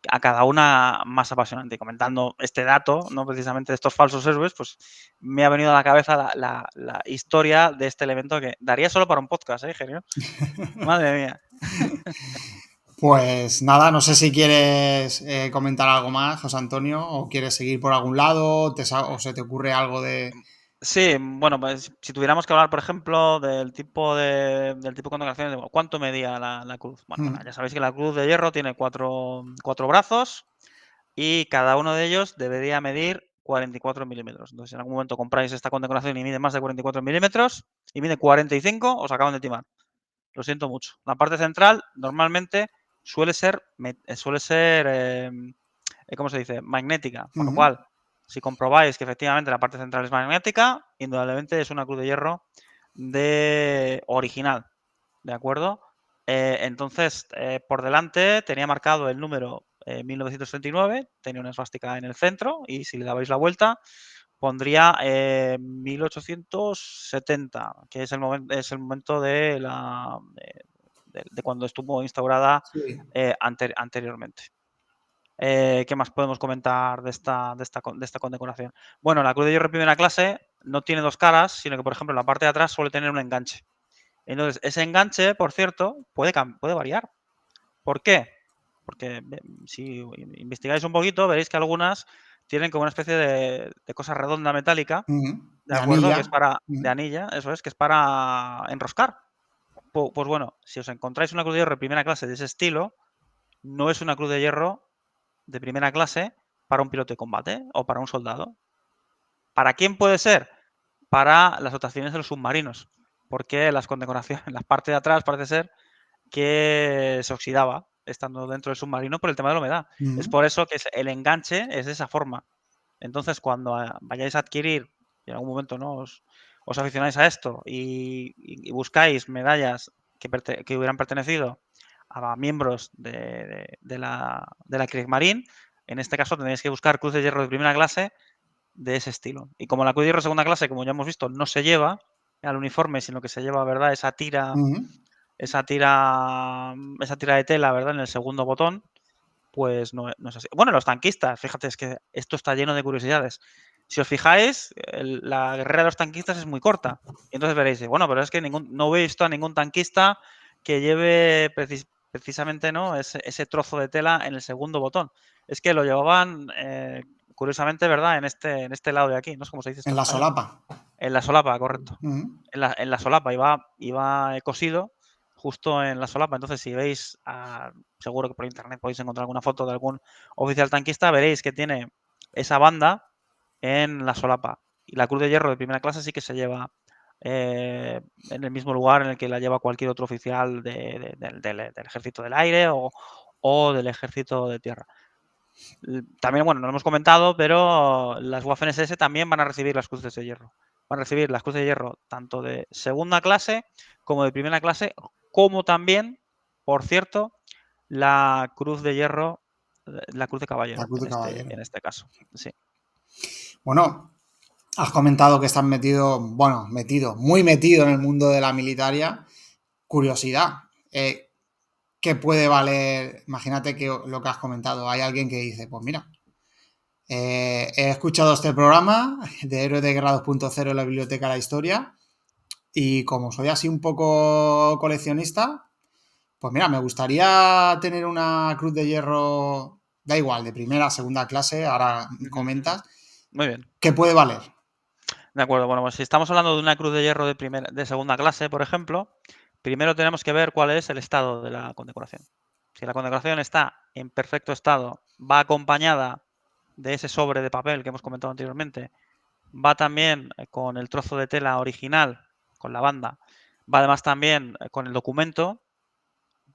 a cada una más apasionante. Y comentando este dato, no precisamente de estos falsos héroes, pues me ha venido a la cabeza la historia de este elemento que daría solo para un podcast, ¿eh, Genio? Madre mía. Pues nada, no sé si quieres comentar algo más, José Antonio, o quieres seguir por algún lado, o se te ocurre algo de... Sí, bueno, pues si tuviéramos que hablar, por ejemplo, del tipo de condecoraciones, de cuánto medía la cruz. Bueno, ya sabéis que la cruz de hierro tiene cuatro brazos y cada uno de ellos debería medir 44 milímetros. Entonces, si en algún momento compráis esta condecoración y mide más de 44 milímetros y mide 45, os acaban de timar. Lo siento mucho. La parte central normalmente suele ser, ¿cómo se dice?, magnética, por lo Ujú. cual, si comprobáis que efectivamente la parte central es magnética, indudablemente es una cruz de hierro original, ¿de acuerdo? Entonces, por delante tenía marcado el número 1939, tenía una esvástica en el centro y si le dabais la vuelta pondría 1870, que es el momento de cuando estuvo instaurada Sí. anteriormente. ¿Qué más podemos comentar de esta condecoración? Bueno, la Cruz de Hierro primera clase no tiene dos caras, sino que, por ejemplo, en la parte de atrás suele tener un enganche. Entonces, ese enganche, por cierto, puede variar. ¿Por qué? Porque si investigáis un poquito, veréis que algunas tienen como una especie de cosa redonda metálica, Ujú. ¿de De acuerdo? anilla. Que es para, Ujú. de anilla, eso es, que es para enroscar. Pues bueno, si os encontráis una cruz de hierro de primera clase de ese estilo, no es una cruz de hierro de primera clase para un piloto de combate o para un soldado. ¿Para quién puede ser? Para las dotaciones de los submarinos, porque las condecoraciones, en la parte de atrás parece ser que se oxidaba estando dentro del submarino por el tema de la humedad. Es Ujú. por eso que el enganche es de esa forma. Entonces, cuando vayáis a adquirir, y en algún momento ¿no? os aficionáis a esto y buscáis medallas que hubieran pertenecido a miembros de la Kriegsmarine, en este caso tendréis que buscar cruz de hierro de primera clase de ese estilo. Y como la cruz de hierro de segunda clase, como ya hemos visto, no se lleva al uniforme, sino que se lleva, ¿verdad?, Ujú. esa tira de tela, ¿verdad?, en el segundo botón, pues no es así. Bueno, los tanquistas, fíjate, es que esto está lleno de curiosidades. Si os fijáis, la guerrera de los tanquistas es muy corta. Y entonces veréis, bueno, pero es que no he visto a ningún tanquista que lleve precisamente ¿no? ese trozo de tela en el segundo botón. Es que lo llevaban, curiosamente, ¿verdad?, en este lado de aquí. No sé cómo se dice esto En en la español. solapa. En la solapa, correcto. Ujú. En la solapa iba cosido justo en la solapa. Entonces, si veis, seguro que por internet podéis encontrar alguna foto de algún oficial tanquista, veréis que tiene esa banda en la solapa. Y la cruz de hierro de primera clase sí que se lleva en el mismo lugar en el que la lleva cualquier otro oficial del ejército del aire o del ejército de tierra. También, bueno, no lo hemos comentado, pero las Waffen-SS también van a recibir las cruces de hierro. Van a recibir las cruces de hierro tanto de segunda clase como de primera clase, como también, por cierto, la cruz de hierro, la cruz de La caballero cruz en de este, caballero. en este caso. Sí. Bueno, has comentado que estás metido, bueno, muy metido en el mundo de la militaria. Curiosidad, ¿qué puede valer? Imagínate que lo que has comentado, hay alguien que dice, pues mira, he escuchado este programa de Héroes de Guerra 2.0 en la Biblioteca de la Historia y como soy así un poco coleccionista, pues mira, me gustaría tener una cruz de hierro, da igual, de primera, segunda clase, ahora Ujú, ujú. comentas, Muy bien. ¿qué puede valer? De acuerdo. Bueno, pues si estamos hablando de una cruz de hierro de segunda clase, por ejemplo, primero tenemos que ver cuál es el estado de la condecoración. Si la condecoración está en perfecto estado, va acompañada de ese sobre de papel que hemos comentado anteriormente, va también con el trozo de tela original, con la banda, va además también con el documento,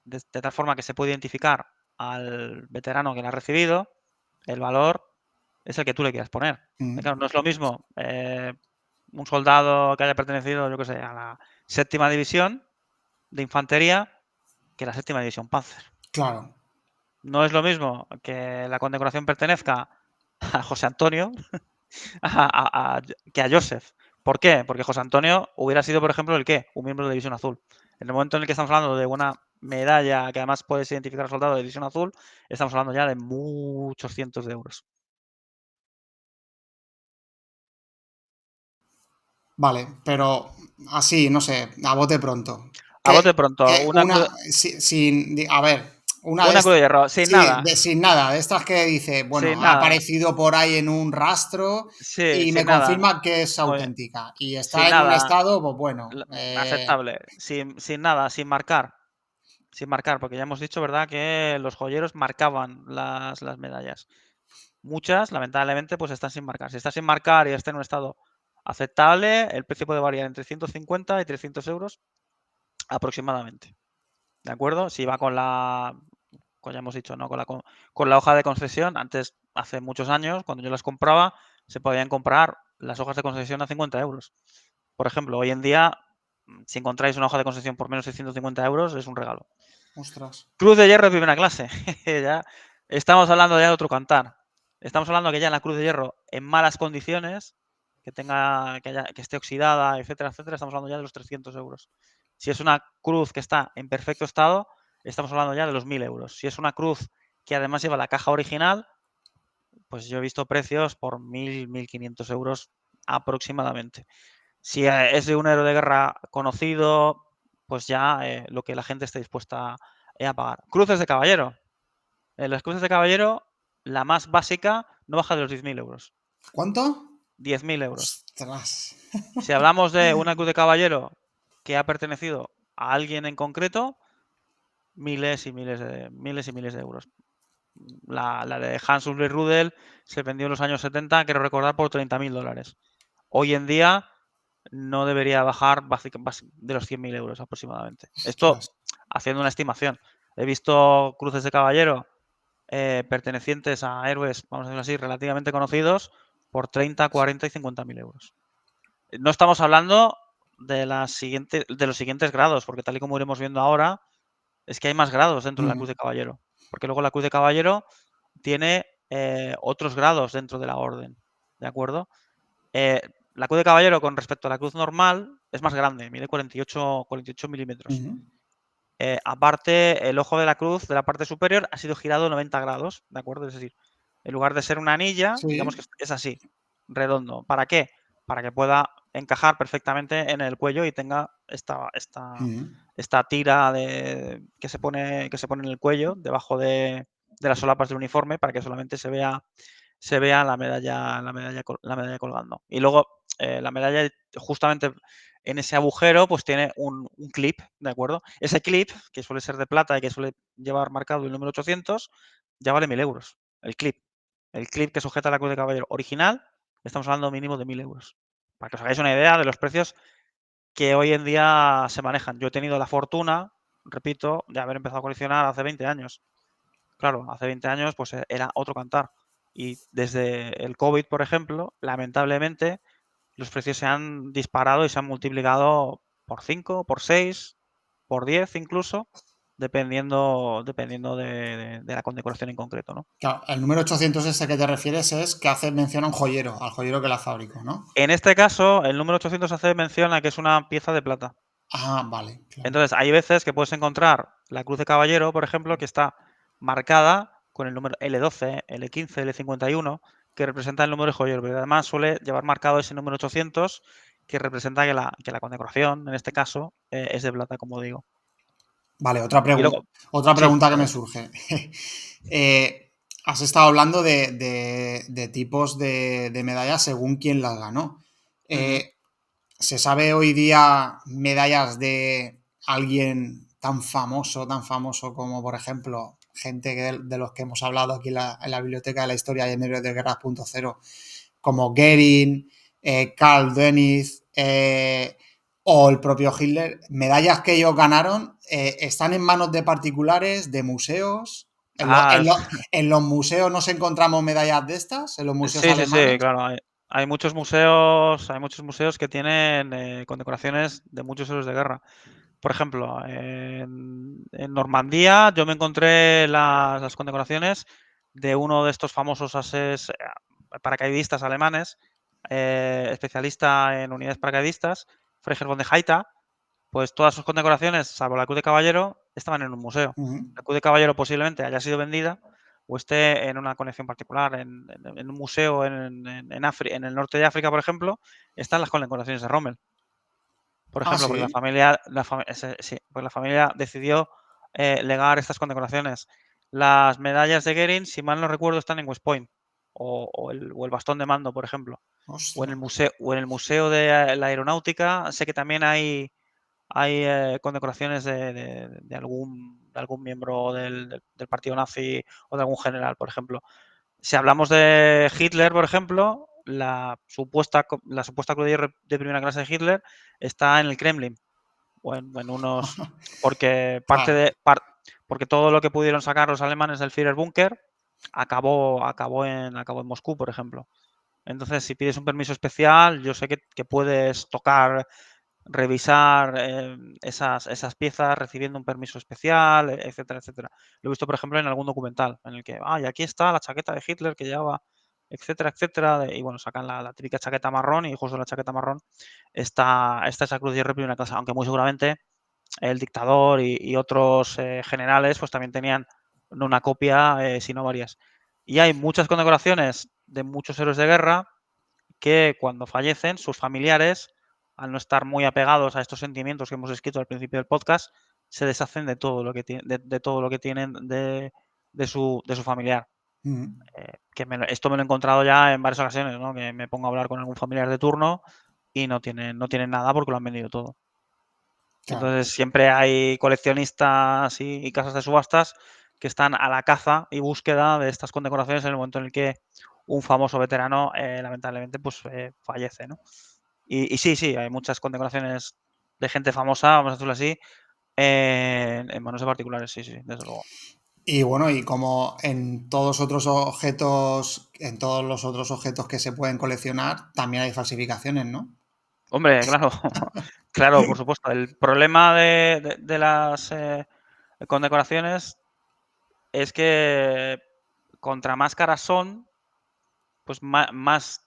de tal forma que se puede identificar al veterano que la ha recibido, el valor es el que tú le quieras poner. Mm. Claro, no es lo mismo un soldado que haya pertenecido, yo qué sé, a la séptima división de infantería que la séptima división Panzer. Claro. No es lo mismo que la condecoración pertenezca a José Antonio que a Joseph. ¿Por qué? Porque José Antonio hubiera sido, por ejemplo, ¿el qué? Un miembro de la División Azul. En el momento en el que estamos hablando de una medalla que además puedes identificar al soldado de División Azul, estamos hablando ya de muchos cientos de euros. Vale, pero así, no sé, a bote pronto. A Que, bote pronto, una, a ver, una de, una cruz de hierro, sin sí, nada, sin nada, de estas que dice, bueno, sin ha nada, aparecido por ahí en un rastro sí, y me sin nada, confirma que es muy bien, auténtica y sin está en un nada, estado, pues bueno, aceptable, sin nada, sin marcar, porque ya hemos dicho, ¿verdad?, que los joyeros marcaban las medallas. Muchas, lamentablemente, pues están sin marcar. Si está sin marcar y está en un estado aceptable, el precio puede variar entre 150 y 300 euros aproximadamente. ¿De acuerdo? Si va con la, como ya hemos dicho, ¿no? Con la hoja de concesión, antes, hace muchos años, cuando yo las compraba, se podían comprar las hojas de concesión a 50 euros. Por ejemplo, hoy en día, si encontráis una hoja de concesión por menos de 150 euros, es un regalo. ostras. Cruz de hierro de primera clase. Ya estamos hablando ya de otro cantar. Estamos hablando que ya en la cruz de hierro, en malas condiciones, que esté oxidada, etcétera, etcétera, estamos hablando ya de los 300 euros. Si es una cruz que está en perfecto estado, estamos hablando ya de los 1000 euros. Si es una cruz que además lleva la caja original, pues yo he visto precios por 1000, 1500 euros aproximadamente. Si es de un héroe de guerra conocido, pues ya lo que la gente esté dispuesta a pagar. Cruces de caballero. En las cruces de caballero, la más básica no baja de los 10.000 euros. ¿Cuánto? 10.000 euros. Ostras. Si hablamos de una cruz de caballero que ha pertenecido a alguien en concreto, miles y miles y miles de euros. La de Hans Ulrich Rudel se vendió en los años 70, quiero recordar, por 30.000 dólares. Hoy en día no debería bajar de los 100.000 euros aproximadamente. Ostras. Esto haciendo una estimación. He visto cruces de caballero pertenecientes a héroes, vamos a decirlo así, relativamente conocidos por 30, 40 y 50.000 euros. No estamos hablando de los siguientes grados, porque tal y como iremos viendo ahora, es que hay más grados dentro de la cruz de caballero. Porque luego la cruz de caballero tiene otros grados dentro de la orden. ¿De acuerdo? Eh, la cruz de caballero con respecto a la cruz normal es más grande, mide 48 milímetros. Ujú. Aparte, el ojo de la cruz de la parte superior ha sido girado 90 grados, ¿de acuerdo? Es decir, en lugar de ser una anilla, digamos que Sí. es así, redondo. ¿Para qué? Para que pueda encajar perfectamente en el cuello y tenga Ujú. esta tira que se pone en el cuello, debajo de las solapas del uniforme, para que solamente se vea la medalla colgando. Y luego la medalla justamente en ese agujero pues tiene un clip, ¿de acuerdo? Ese clip, que suele ser de plata y que suele llevar marcado el número 800, ya vale 1000 euros. El clip. El clip que sujeta la cruz de caballero original, estamos hablando mínimo de 1000 euros. Para que os hagáis una idea de los precios que hoy en día se manejan. Yo he tenido la fortuna, repito, de haber empezado a coleccionar hace 20 años. Claro, hace 20 años pues era otro cantar. Y desde el COVID, por ejemplo, lamentablemente los precios se han disparado y se han multiplicado por 5, por 6, por 10 incluso, dependiendo de la condecoración en concreto, ¿no? Claro, el número 800 ese que te refieres es que hace mención a un joyero, al joyero que la fabricó, ¿no? En este caso, el número 800 hace mención a que es una pieza de plata. Ah, vale, claro. Entonces, hay veces que puedes encontrar la cruz de caballero, por ejemplo, que está marcada con el número L12, L15, L51, que representa el número de joyero, pero además suele llevar marcado ese número 800, que representa que la condecoración, en este caso, es de plata, como digo. Vale, Y luego, otra sí, pregunta que a me ver. surge. Has estado hablando de tipos de medallas según quién las ganó. Ujú. Eh, ¿Se sabe hoy día medallas de alguien tan famoso como, por ejemplo, gente de los que hemos hablado aquí en la Biblioteca de la Historia y en Héroes de Guerra.0, como Goering, Karl Dönitz o el propio Hitler? Medallas que ellos ganaron están en manos de particulares, de museos. Ah, En los museos nos encontramos medallas de estas, en los museos sí, sí, sí, alemanes. claro. Hay muchos museos que tienen condecoraciones de muchos héroes de guerra. por ejemplo, en Normandía yo me encontré las condecoraciones de uno de estos famosos ases paracaidistas alemanes, especialista en unidades paracaidistas, Freiherr von der Heydta. Pues todas sus condecoraciones, salvo la Cruz de Caballero, estaban en un museo. Ujú. La Cruz de Caballero posiblemente haya sido vendida o esté en una colección particular. En un museo en el norte de África, por ejemplo, están las condecoraciones de Rommel. Por Ah, ejemplo, sí. porque sí, porque la familia decidió legar estas condecoraciones. Las medallas de Goering, si mal no recuerdo, están en West Point. O el bastón de mando, por ejemplo. Ostras. O en el museo de la aeronáutica, sé que también hay condecoraciones de algún miembro del partido nazi o de algún general, por ejemplo. Si hablamos de Hitler, por ejemplo, la supuesta Cruz de Hierro de primera clase de Hitler está en el Kremlin o en unos. Porque Claro. porque todo lo que pudieron sacar los alemanes del Führerbunker acabó en Moscú, por ejemplo. Entonces, si pides un permiso especial, yo sé que puedes tocar, revisar esas piezas recibiendo un permiso especial, etcétera, etcétera. Lo he visto, por ejemplo, en algún documental en el que, y aquí está la chaqueta de Hitler que llevaba, etcétera, etcétera. Y bueno, sacan la típica chaqueta marrón y justo en la chaqueta marrón está esa cruz de hierro de primera clase, aunque muy seguramente el dictador y otros generales pues también tenían no una copia, sino varias. Y hay muchas condecoraciones de muchos héroes de guerra que cuando fallecen, sus familiares, al no estar muy apegados a estos sentimientos que hemos escrito al principio del podcast, se deshacen de todo lo que, de todo lo que tienen de su familiar. Ujú. Esto me lo he encontrado ya en varias ocasiones, ¿no? Que me pongo a hablar con algún familiar de turno y no tienen nada porque lo han vendido todo. Claro. Entonces siempre hay coleccionistas y casas de subastas que están a la caza y búsqueda de estas condecoraciones en el momento en el que un famoso veterano lamentablemente pues fallece, ¿no? Y sí, sí, hay muchas condecoraciones de gente famosa, vamos a decirlo así, en manos de particulares, sí, sí, desde luego. Y bueno, y como en todos otros objetos, en todos los otros objetos que se pueden coleccionar, también hay falsificaciones, ¿no? Hombre, claro, claro, por supuesto. El problema de las condecoraciones es que contra más caras son, pues más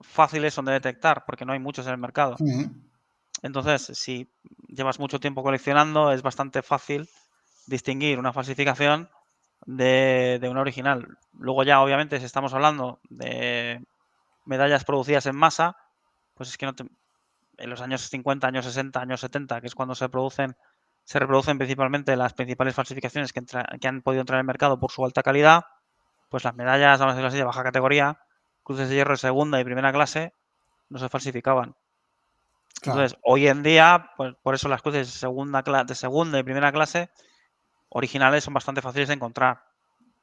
fáciles son de detectar, porque no hay muchos en el mercado. Ujú. Entonces, si llevas mucho tiempo coleccionando, es bastante fácil distinguir una falsificación de una original. Luego ya, obviamente, si estamos hablando de medallas producidas en masa, pues es que en los años 50, años 60, años 70, que es cuando se reproducen principalmente las principales falsificaciones que han podido entrar en el mercado por su alta calidad, pues las medallas, vamos a decirlo así, de baja categoría, cruces de hierro de segunda y primera clase, no se falsificaban. Claro. Entonces, hoy en día, pues por eso las cruces de segunda y primera clase originales son bastante fáciles de encontrar,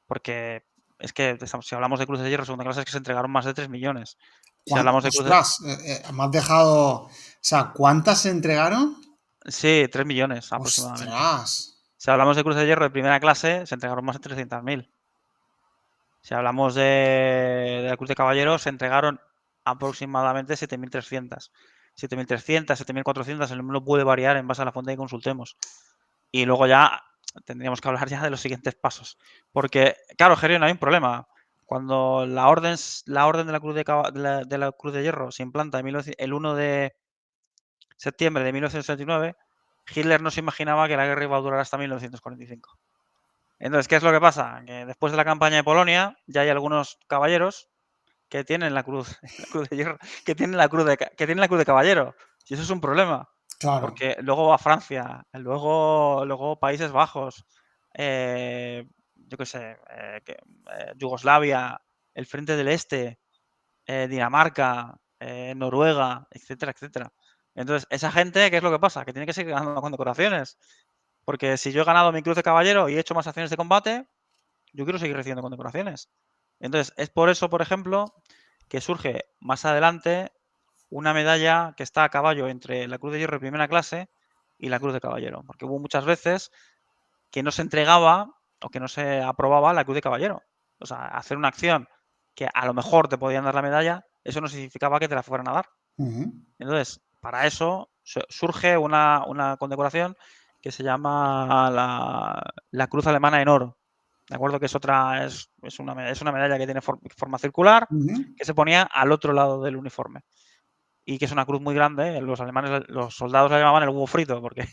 porque es que si hablamos de cruces de hierro de segunda clase es que se entregaron más de 3 millones. Si hablamos de cruces, Ostras, me has dejado. O sea, ¿cuántas se entregaron? sí, 3 millones aproximadamente. Ostras. Si hablamos de cruces de hierro de primera clase, se entregaron más de 300.000. Si hablamos de la Cruz de Caballero, se entregaron aproximadamente 7.300. 7.300, 7.400, el número puede variar en base a la fuente que consultemos. Y luego ya tendríamos que hablar ya de los siguientes pasos. Porque, claro, Gerion, hay un problema. Cuando la orden de la Cruz de Cruz de Hierro se implanta el 1 de septiembre de 1969, Hitler no se imaginaba que la guerra iba a durar hasta 1945. Entonces, ¿qué es lo que pasa? Que después de la campaña de Polonia ya hay algunos caballeros que tienen la cruz, la cruz de hierro, que tienen la cruz de caballero. Y eso es un problema, Claro. porque luego va Francia, luego Países Bajos, yo qué sé, Yugoslavia, el Frente del Este, Dinamarca, Noruega, etcétera, etcétera. Entonces, esa gente, ¿qué es lo que pasa? Que tiene que seguir ganando condecoraciones. Porque si yo he ganado mi cruz de caballero y he hecho más acciones de combate, yo quiero seguir recibiendo condecoraciones. Entonces, es por eso, por ejemplo, que surge más adelante una medalla que está a caballo entre la Cruz de Hierro de primera clase y la Cruz de Caballero. Porque hubo muchas veces que no se entregaba o que no se aprobaba la Cruz de Caballero. O sea, hacer una acción que a lo mejor te podían dar la medalla, eso no significaba que te la fueran a dar. Ujú. Entonces, para eso surge una condecoración que se llama la Cruz Alemana en Oro. ¿De acuerdo? Que es una medalla que tiene forma circular, Ujú. que se ponía al otro lado del uniforme. Y que es una cruz muy grande. Los alemanes, los soldados la llamaban el huevo frito, porque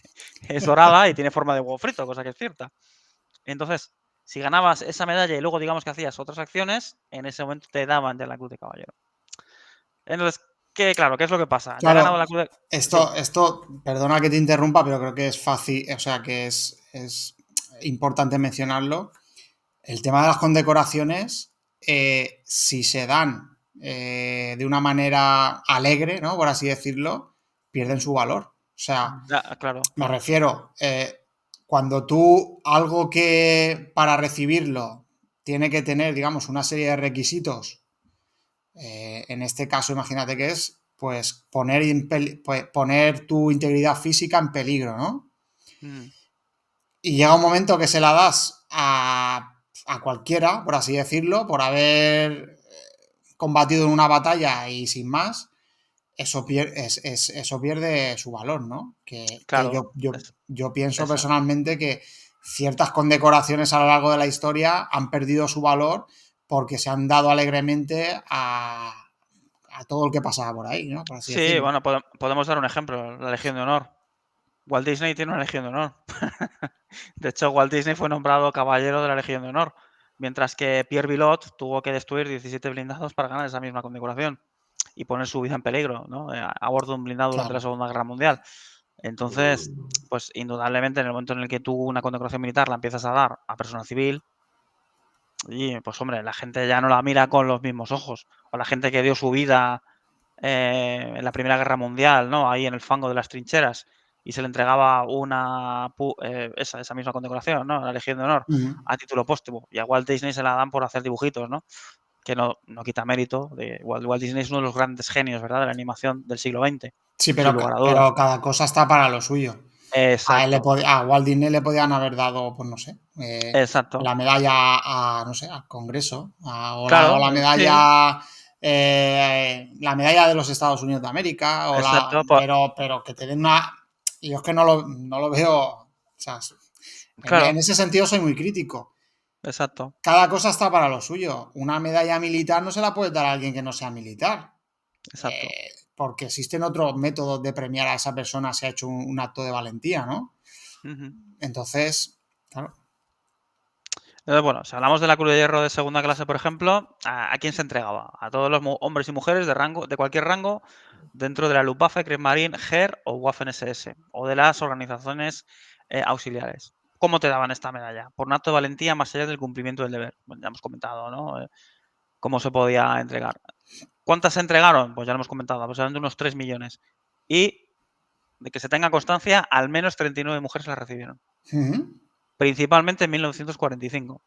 es dorada y tiene forma de huevo frito, cosa que es cierta. Entonces, si ganabas esa medalla y luego digamos que hacías otras acciones, en ese momento te daban ya la Cruz de Caballero. Entonces, ¿qué es lo que pasa? Ya ha ganado Claro, la Cruz de... Sí. esto, perdona que te interrumpa, pero creo que es fácil, o sea, que es importante mencionarlo. El tema de las condecoraciones, si se dan de una manera alegre, ¿no? Por así decirlo, pierden su valor. O sea, Claro, me claro. refiero, cuando tú algo que para recibirlo tiene que tener, digamos, una serie de requisitos, en este caso imagínate que es, pues pues, poner tu integridad física en peligro, ¿no? Mm, Y llega un momento que se la das a cualquiera, por así decirlo, por haber combatido en una batalla y sin más, eso pierde su valor, ¿no? Que claro. yo pienso Esa- personalmente que ciertas condecoraciones a lo largo de la historia han perdido su valor porque se han dado alegremente a todo el que pasaba por ahí, ¿no? Por así Sí, decirlo. bueno, podemos dar un ejemplo, la Legión de Honor. Walt Disney tiene una Legión de Honor. De hecho, Walt Disney fue nombrado caballero de la Legión de Honor, mientras que Pierre Villot tuvo que destruir 17 blindados para ganar esa misma condecoración y poner su vida en peligro, ¿no? A bordo de un blindado durante la Claro. Segunda Guerra Mundial. Entonces, pues indudablemente en el momento en el que tú una condecoración militar la empiezas a dar a persona civil, y pues hombre, la gente ya no la mira con los mismos ojos. O la gente que dio su vida en la Primera Guerra Mundial, ¿no? Ahí en el fango de las trincheras, y se le entregaba esa misma condecoración, ¿no? La Legión de Honor, Ujú. a título póstumo. Y a Walt Disney se la dan por hacer dibujitos, ¿no? Que no quita mérito. Walt Disney es uno de los grandes genios, ¿verdad? De la animación del siglo XX, Sí, sin lugar a dudas. pero cada cosa está para lo suyo. Exacto, A Walt Disney le podían haber dado, pues no sé, exacto. la medalla a, no sé, al Congreso, o Claro, la sí, la medalla de los Estados Unidos de América, exacto, pero que te den una, y yo es que no lo veo, o sea, en claro, ese sentido soy muy crítico. exacto, Cada cosa está para lo suyo. Una medalla militar no se la puede dar a alguien que no sea militar, exacto. porque existen otros métodos de premiar a esa persona si ha hecho un acto de valentía, ¿no? Ujú. Entonces, claro. Bueno, si hablamos de la Cruz de Hierro de segunda clase, por ejemplo, ¿a quién se entregaba? A todos los hombres y mujeres de cualquier rango dentro de la Luftwaffe, Kriegsmarine, Heer o Waffen-SS o de las organizaciones auxiliares. ¿Cómo te daban esta medalla? Por un acto de valentía más allá del cumplimiento del deber. Bueno, ya hemos comentado, ¿no? Cómo se podía entregar. ¿Cuántas se entregaron? Pues ya lo hemos comentado, aproximadamente unos 3 millones. Y de que se tenga constancia, al menos 39 mujeres la recibieron. Ujú. Principalmente en 1945.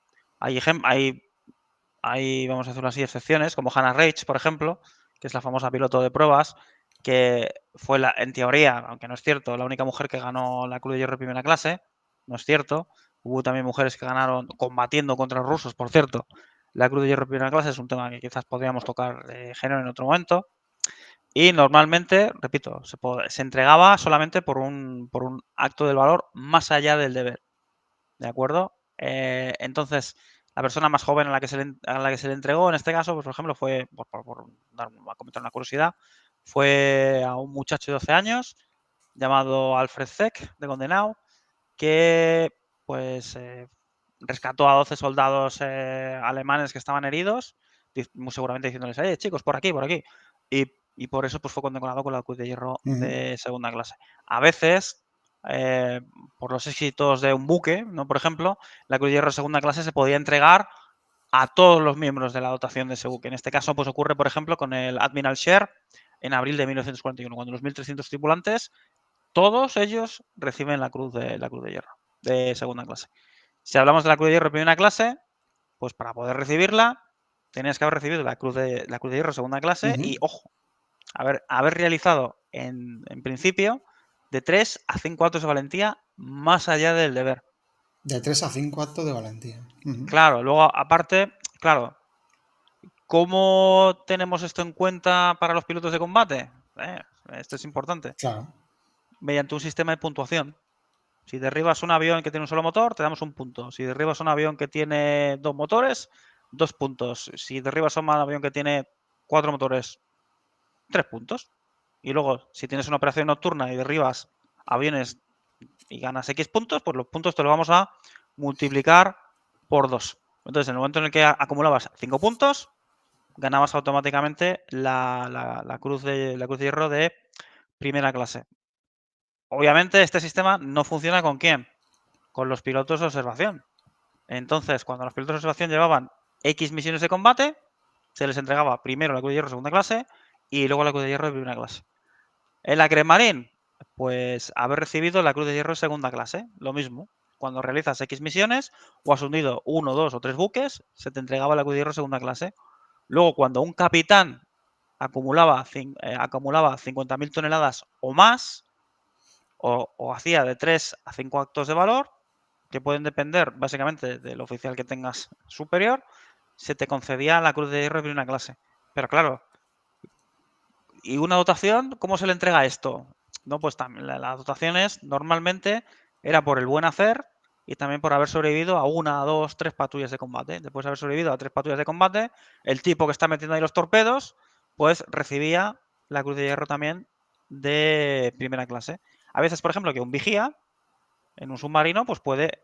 Hay, vamos a decirlo así, excepciones, como Hannah Reich, por ejemplo, que es la famosa piloto de pruebas, que fue, en teoría, aunque no es cierto, la única mujer que ganó la Cruz de Hierro de primera clase. No es cierto. Hubo también mujeres que ganaron combatiendo contra los rusos, por cierto. La Cruz de Hierro de primera clase es un tema que quizás podríamos tocar de género en otro momento. Y normalmente, repito, se entregaba solamente por un acto del valor más allá del deber. ¿De acuerdo? Entonces, la persona más joven a la que se le entregó, en este caso, pues, por ejemplo, fue, a comentar una curiosidad, fue a un muchacho de 12 años llamado Alfred Zeck, de Gondenau, que pues rescató a 12 soldados alemanes que estaban heridos, muy seguramente diciéndoles, chicos, por aquí, por aquí. Y por eso pues, fue condecorado con la Cruz de Hierro Ujú. de segunda clase. A veces, eh, por los éxitos de un buque, ¿no? Por ejemplo, la Cruz de Hierro de segunda clase se podía entregar a todos los miembros de la dotación de ese buque. En este caso, pues ocurre, por ejemplo, con el Admiral Scheer en abril de 1941, cuando los 1.300 tripulantes, todos ellos reciben la Cruz de Hierro de segunda clase. Si hablamos de la Cruz de Hierro de primera clase, pues para poder recibirla, tenías que haber recibido la Cruz de Hierro segunda clase Ujú. y, ojo, haber realizado en principio de 3 a 5 actos de valentía más allá del deber. De 3 a 5 actos de valentía. Ujú. Claro, luego aparte, claro, ¿cómo tenemos esto en cuenta para los pilotos de combate? Esto es importante. Claro. Mediante un sistema de puntuación. Si derribas un avión que tiene un solo motor, te damos un punto. Si derribas un avión que tiene 2 motores, 2 puntos. Si derribas un avión que tiene 4 motores, 3 puntos. Y luego, si tienes una operación nocturna y derribas aviones y ganas X puntos, pues los puntos te los vamos a multiplicar por 2. Entonces, en el momento en el que acumulabas 5 puntos, ganabas automáticamente la cruz de hierro de primera clase. Obviamente, este sistema no funciona ¿con quién? Con los pilotos de observación. Entonces, cuando los pilotos de observación llevaban X misiones de combate, se les entregaba primero la cruz de hierro de segunda clase y luego la cruz de hierro de primera clase. En la Cremarín, pues haber recibido la cruz de hierro de segunda clase, lo mismo. Cuando realizas X misiones o has hundido 1, 2 o 3 buques, se te entregaba la cruz de hierro de segunda clase. Luego, cuando un capitán acumulaba 50.000 toneladas o más, o hacía de 3 a 5 actos de valor, que pueden depender básicamente del oficial que tengas superior, se te concedía la cruz de hierro de primera clase. Pero claro, ¿y una dotación? ¿Cómo se le entrega esto? No, pues también las dotaciones normalmente era por el buen hacer y también por haber sobrevivido a 1, 2, 3 patrullas de combate. Después de haber sobrevivido a 3 patrullas de combate, el tipo que está metiendo ahí los torpedos, pues recibía la cruz de hierro también de primera clase. A veces, por ejemplo, que un vigía en un submarino, pues puede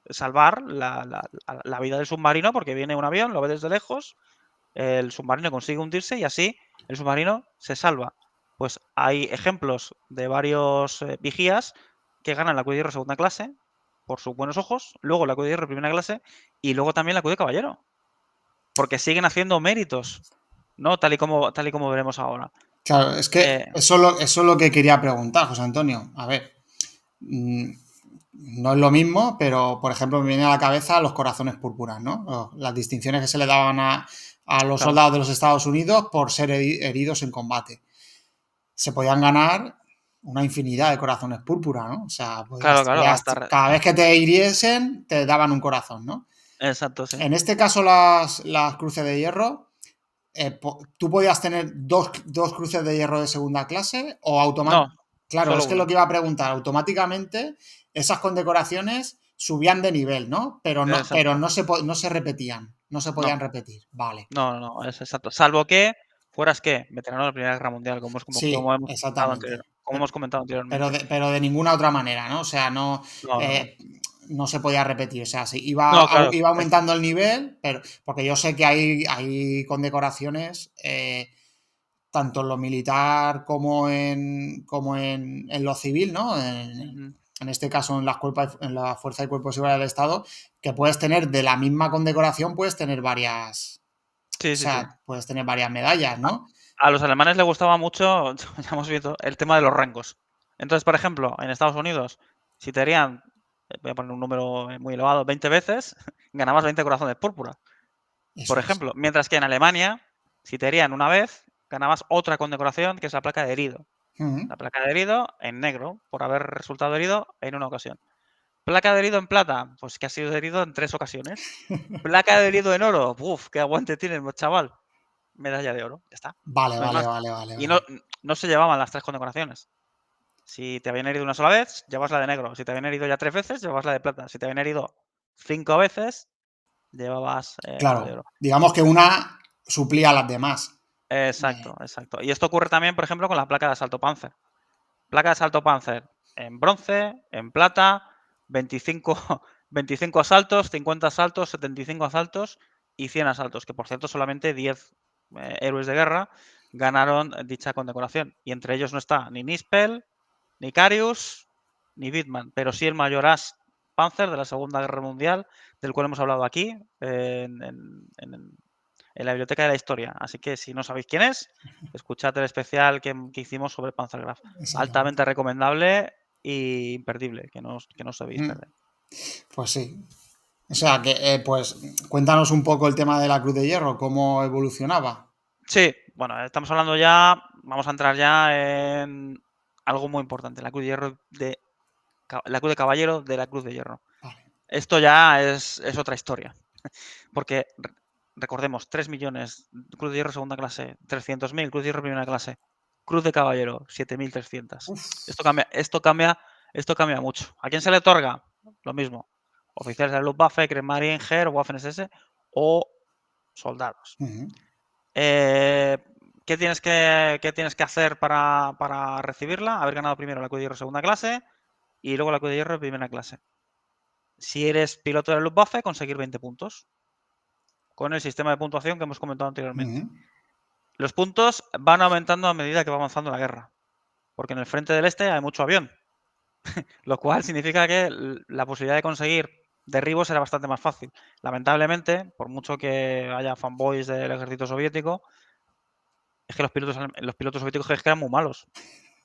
salvar la vida del submarino porque viene un avión, lo ve desde lejos, el submarino consigue hundirse y así el submarino se salva. Pues hay ejemplos de varios vigías que ganan la Cruz de Hierro segunda clase por sus buenos ojos, luego la Cruz de Hierro primera clase y luego también la Cruz de Caballero, porque siguen haciendo méritos, ¿no? Tal y como veremos ahora. Claro, es que Eh, eso es lo que quería preguntar, José Antonio. A ver, mm, no es lo mismo, pero por ejemplo me viene a la cabeza los corazones púrpuras, ¿no? Las distinciones que se le daban a los claro, soldados de los Estados Unidos por ser heridos en combate. Se podían ganar una infinidad de corazones púrpura, ¿no? O sea, claro, claro, cada vez que te hiriesen, te daban un corazón, ¿no? exacto, sí. En este caso, las cruces de hierro, tú podías tener dos cruces de hierro de segunda clase o No, automáticamente. Claro, solo es que lo una. que iba a preguntar, automáticamente esas condecoraciones subían de nivel, ¿no? Pero Exacto. no se repetían, no se No, podían repetir. Vale. no, es exacto. Salvo que fueras, ¿qué? Veterano de la Primera Guerra Mundial, Sí, exactamente. como hemos comentado anteriormente. Pero de ninguna otra manera, ¿no? O sea, No. eh, no se podía repetir. O sea, sí, No, claro. iba aumentando el nivel, pero porque yo sé que hay condecoraciones, tanto en lo militar como en lo civil, ¿no? Ujú. En este caso, en la Fuerza y Cuerpo de Seguridad del Estado, que puedes tener de la misma condecoración, puedes tener varias, o Sí, sí, sí. sea, puedes tener varias medallas, A ¿no? a los alemanes les gustaba mucho, ya hemos visto, el tema de los rangos. Entonces, por ejemplo, en Estados Unidos, si te herían, voy a poner un número muy elevado, 20 veces, ganabas 20 corazones púrpura, por Eso es. ejemplo. Mientras que en Alemania, si te herían una vez, ganabas otra condecoración, que es la placa de herido. Ujú. La placa de herido en negro, por haber resultado herido en una ocasión. Placa de herido en plata, pues que ha sido herido en 3 ocasiones. Placa de herido en oro, uf, qué aguante tienes, chaval. Medalla de oro, ya está. Vale, No hay vale, más. vale, vale, Y no, vale. no se llevaban las 3 condecoraciones. Si te habían herido una sola vez, llevas la de negro. Si te habían herido ya 3 veces, llevabas la de plata. Si te habían herido 5 veces, llevabas la de Claro, oro. digamos que una suplía a las demás. Exacto, exacto. Y esto ocurre también, por ejemplo, con la placa de asalto Panzer. Placa de asalto Panzer en bronce, en plata, 25, 25 asaltos, 50 asaltos, 75 asaltos y 100 asaltos, que por cierto solamente 10 héroes de guerra ganaron dicha condecoración. Y entre ellos no está ni Nispel, ni Carius, ni Wittmann, pero sí el mayor as Panzer de la Segunda Guerra Mundial, del cual hemos hablado aquí en la Biblioteca de la Historia. Así que si no sabéis quién es, escuchad el especial que hicimos sobre Panzergraf. Exactamente. Altamente recomendable e imperdible, que no os debéis Mm, perder. pues sí. O sea, que pues cuéntanos un poco el tema de la Cruz de Hierro, cómo evolucionaba. Sí, bueno, estamos hablando ya, vamos a entrar ya en algo muy importante, la Cruz de Hierro la Cruz de Caballero de la Cruz de Hierro. Vale. Esto ya es otra historia, porque recordemos, 3 millones, Cruz de Hierro segunda clase, 300.000, Cruz de Hierro primera clase, Cruz de Caballero, 7.300. Uf, Esto cambia Esto cambia mucho. ¿A quién se le otorga? Lo mismo. Oficiales de la Luftwaffe, Kriegsmarine, Heer, Waffen-SS o soldados. Ujú, ¿Qué tienes que hacer para recibirla? Haber ganado primero la Cruz de Hierro segunda clase y luego la Cruz de Hierro primera clase. Si eres piloto de la Luftwaffe, conseguir 20 puntos con el sistema de puntuación que hemos comentado anteriormente. ujú. Los puntos van aumentando a medida que va avanzando la guerra, porque en el frente del este hay mucho avión, lo cual significa que la posibilidad de conseguir derribos era bastante más fácil. Lamentablemente, por mucho que haya fanboys del ejército soviético, es que los pilotos soviéticos es que eran muy malos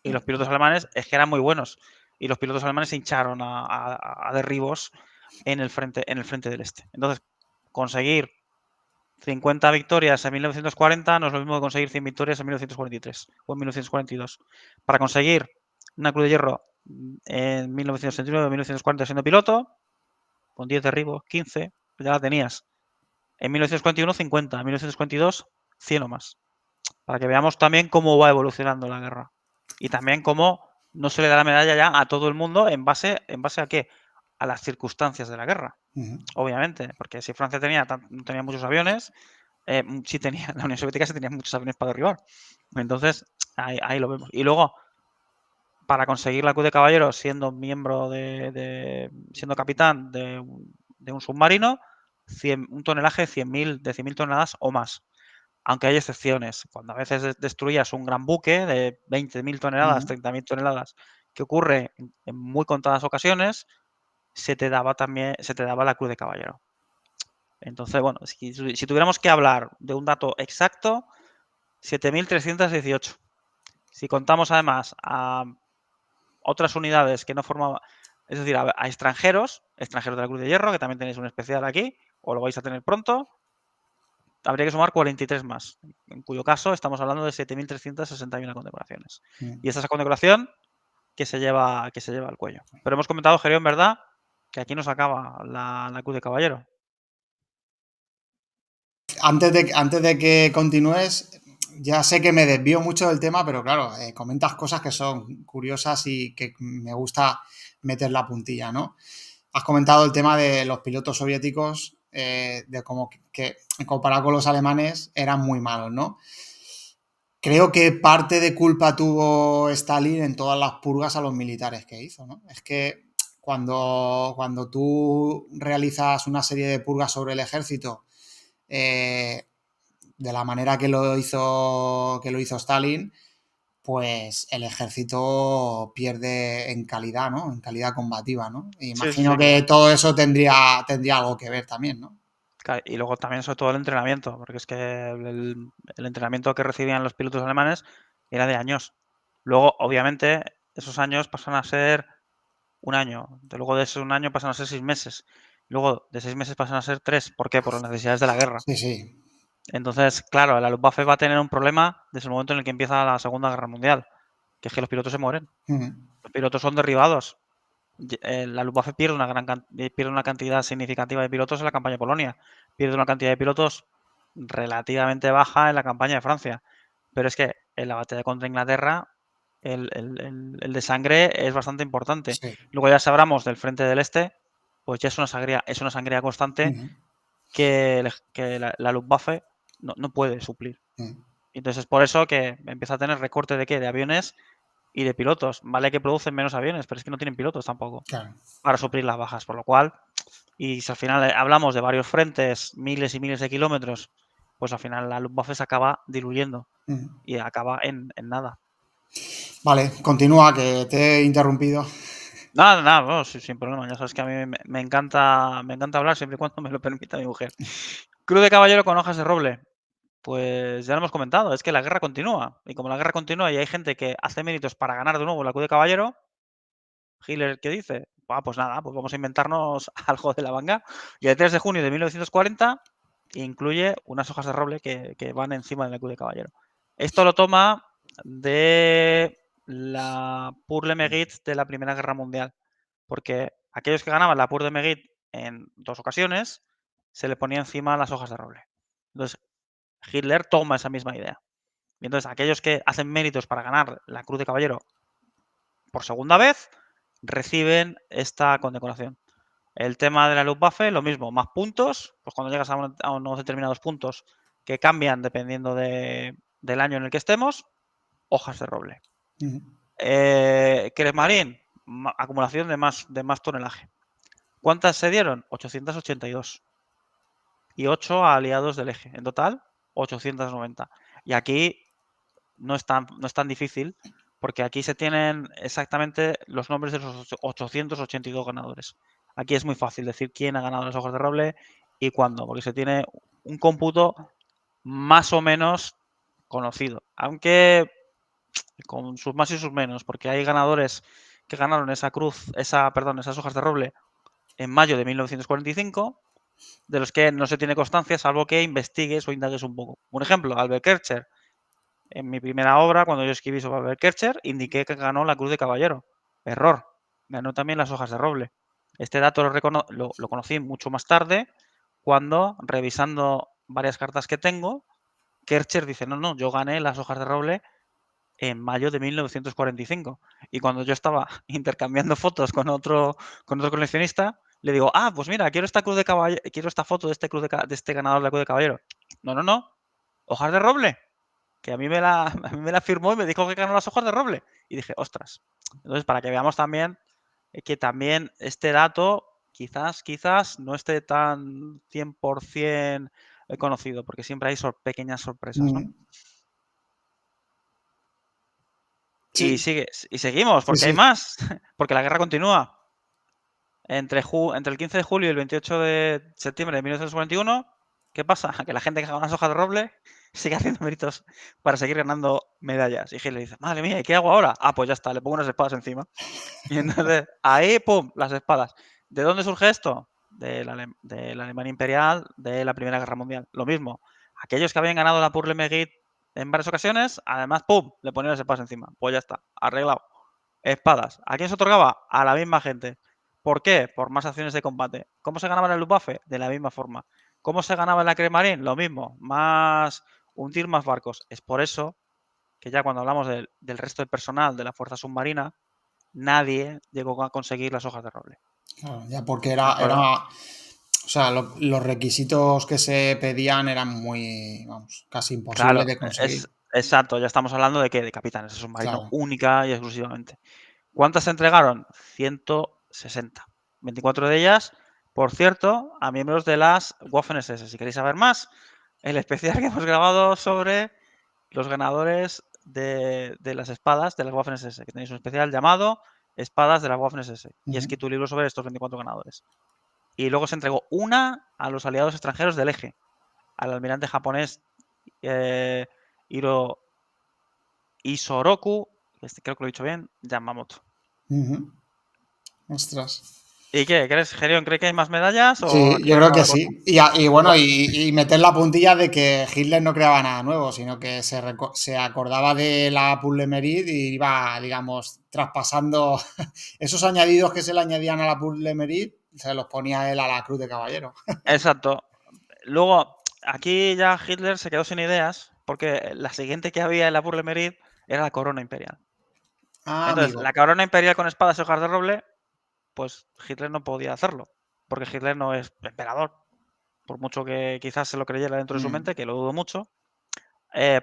y los pilotos alemanes es que eran muy buenos y los pilotos alemanes se hincharon a derribos en el frente del este. Entonces, conseguir 50 victorias en 1940 no es lo mismo que conseguir 100 victorias en 1943 o en 1942. Para conseguir una Cruz de Hierro en 1969 o 1940 siendo piloto, con 10 derribos, 15, pues ya la tenías. En 1941, 50. En 1942, 100 o más. Para que veamos también cómo va evolucionando la guerra. Y también cómo no se le da la medalla ya a todo el mundo en base a qué? A las circunstancias de la guerra. Ujú. Obviamente, porque si Francia no tenía muchos aviones, sí tenía, la Unión Soviética sí tenía muchos aviones para derribar. Entonces, ahí lo vemos. Y luego, para conseguir la Cruz de Caballero, siendo miembro siendo capitán de un submarino, un tonelaje de 100.000 toneladas o más. Aunque hay excepciones. Cuando a veces destruías un gran buque de 20.000 toneladas, Ujú. 30.000 toneladas, que ocurre en muy contadas ocasiones, se te daba la Cruz de Caballero. Entonces, bueno, si tuviéramos que hablar de un dato exacto, 7.318. Si contamos además a otras unidades que no formaban, es decir, a extranjeros de la Cruz de Hierro, que también tenéis un especial aquí, o lo vais a tener pronto, habría que sumar 43 más, en cuyo caso estamos hablando de 7.361 condecoraciones. Ujú. Y esta es la condecoración que se lleva al cuello. Pero hemos comentado, Gerión, ¿verdad? Que aquí nos acaba la Cruz de Caballero. Antes de que continúes, ya sé que me desvío mucho del tema, pero claro, comentas cosas que son curiosas y que me gusta meter la puntilla, ¿no? Has comentado el tema de los pilotos soviéticos, de como que comparado con los alemanes eran muy malos, ¿no? Creo que parte de culpa tuvo Stalin en todas las purgas a los militares que hizo, ¿no? Es que cuando tú realizas una serie de purgas sobre el ejército, eh, de la manera que lo hizo Stalin, pues el ejército pierde en calidad, ¿no? En calidad combativa, ¿no? E Sí, sí, imagino sí, que claro. todo eso tendría algo que ver también, ¿no? Y luego también, sobre todo, el entrenamiento, porque es que el entrenamiento que recibían los pilotos alemanes era de años. Luego, obviamente, esos años pasan a ser un año. Luego de ese un año pasan a ser 6 meses. Luego de 6 meses pasan a ser 3. ¿Por qué? Por las necesidades de la guerra. Sí, sí. Entonces, claro, la Luftwaffe va a tener un problema desde el momento en el que empieza la Segunda Guerra Mundial, que es que los pilotos se mueren. Ujú. Los pilotos son derribados. La Luftwaffe pierde una cantidad significativa de pilotos en la campaña de Polonia. Pierde una cantidad de pilotos relativamente baja en la campaña de Francia. Pero es que en la batalla contra Inglaterra el de sangre es bastante importante. Sí. Luego ya sabramos del frente del este, pues ya es una sangría constante Ujú. que la Luftwaffe no puede suplir. Ujú. Entonces es por eso que empieza a tener recorte de qué, de aviones y de pilotos. Vale que producen menos aviones, pero es que no tienen pilotos tampoco Claro. para suplir las bajas. Por lo cual, y si al final hablamos de varios frentes, miles y miles de kilómetros, pues al final la Luftwaffe se acaba diluyendo Ujú. y acaba en nada. Vale, continúa, que te he interrumpido. Nada, nada, no, sin problema. Ya sabes que a mí me encanta hablar siempre y cuando me lo permita mi mujer. Cruz de caballero con hojas de roble. Pues ya lo hemos comentado, es que la guerra continúa. Y como la guerra continúa y hay gente que hace méritos para ganar de nuevo la Cruz de Caballero, Hitler, ¿qué dice? Pues nada, pues vamos a inventarnos algo de la manga. Y el 3 de junio de 1940 incluye unas hojas de roble que van encima de la Cruz de Caballero. Esto lo toma de la Pour le Mérite de la Primera Guerra Mundial, porque aquellos que ganaban la Pour de Mérite en 2 ocasiones, se le ponía encima las hojas de roble. Entonces, Hitler toma esa misma idea. Y entonces aquellos que hacen méritos para ganar la Cruz de Caballero por segunda vez, reciben esta condecoración. El tema de la Luftwaffe, lo mismo, más puntos, pues cuando llegas a unos determinados puntos que cambian dependiendo del año en el que estemos, hojas de roble. Kriegsmarine, acumulación de más tonelaje. ¿Cuántas se dieron? 882. Y 8 a aliados del eje. En total, 890. Y aquí no es tan difícil, porque aquí se tienen exactamente los nombres de los 882 ganadores. Aquí es muy fácil decir quién ha ganado las hojas de roble y cuándo, porque se tiene un cómputo más o menos conocido. Aunque con sus más y sus menos, porque hay ganadores que ganaron esas hojas de roble en mayo de 1945, de los que no se tiene constancia, salvo que investigues o indagues un poco. Un ejemplo, Albert Kercher. En mi primera obra, cuando yo escribí sobre Albert Kercher, indiqué que ganó la Cruz de Caballero. Error. Ganó también las hojas de roble. Este dato lo conocí mucho más tarde, cuando, revisando varias cartas que tengo, Kercher dice, no, yo gané las hojas de roble en mayo de 1945. Y cuando yo estaba intercambiando fotos con otro coleccionista, le digo, pues mira, quiero esta cruz de caballero, quiero esta foto de este ganador de la Cruz de Caballero. No, hojas de roble, que a mí me la firmó y me dijo que ganó las hojas de roble. Y dije, ostras. Entonces, para que veamos también que también este dato quizás no esté tan 100% conocido, porque siempre hay pequeñas sorpresas, ¿no? Y Sí, seguimos, sí, porque hay sí. más, porque la guerra continúa. Entre el 15 de julio y el 28 de septiembre de 1941, ¿qué pasa? Que la gente que gana las hojas de roble sigue haciendo méritos para seguir ganando medallas. Y Hitler dice, madre mía, ¿y qué hago ahora? Pues ya está, le pongo unas espadas encima. Y entonces, ahí, ¡pum!, las espadas. ¿De dónde surge esto? De la Alemania Imperial de la Primera Guerra Mundial. Lo mismo. Aquellos que habían ganado la Pour le Mérite en varias ocasiones, además, ¡pum!, le ponían las espadas encima. Pues ya está, arreglado. Espadas. ¿A quién se otorgaba? A la misma gente. ¿Por qué? Por más acciones de combate. ¿Cómo se ganaba en el Luftwaffe? De la misma forma. ¿Cómo se ganaba en la Kriegsmarine? Lo mismo. Más hundir más barcos. Es por eso que ya cuando hablamos del resto del personal de la Fuerza Submarina, nadie llegó a conseguir las hojas de roble. Claro, ya porque ¿De acuerdo? o sea, los requisitos que se pedían eran muy, vamos, casi imposibles Claro, de conseguir. exacto. Ya estamos hablando de qué, de capitanes de submarino Claro. única y exclusivamente. ¿Cuántas se entregaron? 160. 24 de ellas, por cierto, a miembros de las Waffen-SS. Si queréis saber más, el especial que hemos grabado sobre los ganadores de las espadas de las Waffen-SS, que tenéis un especial llamado Espadas de las Waffen-SS. Y he Ujú. escrito un libro sobre estos 24 ganadores. Y luego se entregó una a los aliados extranjeros del eje, al almirante japonés eh, Hiro Isoroku, creo que lo he dicho bien, Yamamoto. Ujú. Ostras. ¿Y qué? ¿Crees, Gerión, cree que hay más medallas o Sí, aquí yo creo acaba que la cosa? sí. Y bueno, y meter la puntilla de que Hitler no creaba nada nuevo, sino que se acordaba de la Pull Merit y iba, digamos, traspasando esos añadidos que se le añadían a la Pull Merit, se los ponía él a la Cruz de Caballero. Exacto. Luego, aquí ya Hitler se quedó sin ideas porque la siguiente que había en la Burle Merit era la corona imperial. Ah, Entonces, amigo. la corona imperial con espadas y hojas de roble, pues Hitler no podía hacerlo, porque Hitler no es emperador, por mucho que quizás se lo creyera dentro de su Mm, mente, que lo dudo mucho,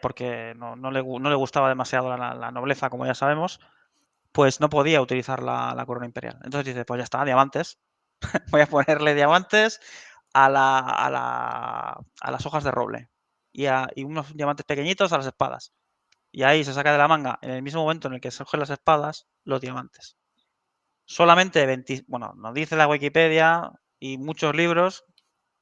porque no le gustaba demasiado la nobleza, como ya sabemos, pues no podía utilizar la corona imperial. Entonces dice, pues ya está, diamantes, voy a ponerle diamantes a las hojas de roble y unos diamantes pequeñitos a las espadas. Y ahí se saca de la manga, en el mismo momento en el que se cogen las espadas, los diamantes. Solamente bueno, nos dice la Wikipedia y muchos libros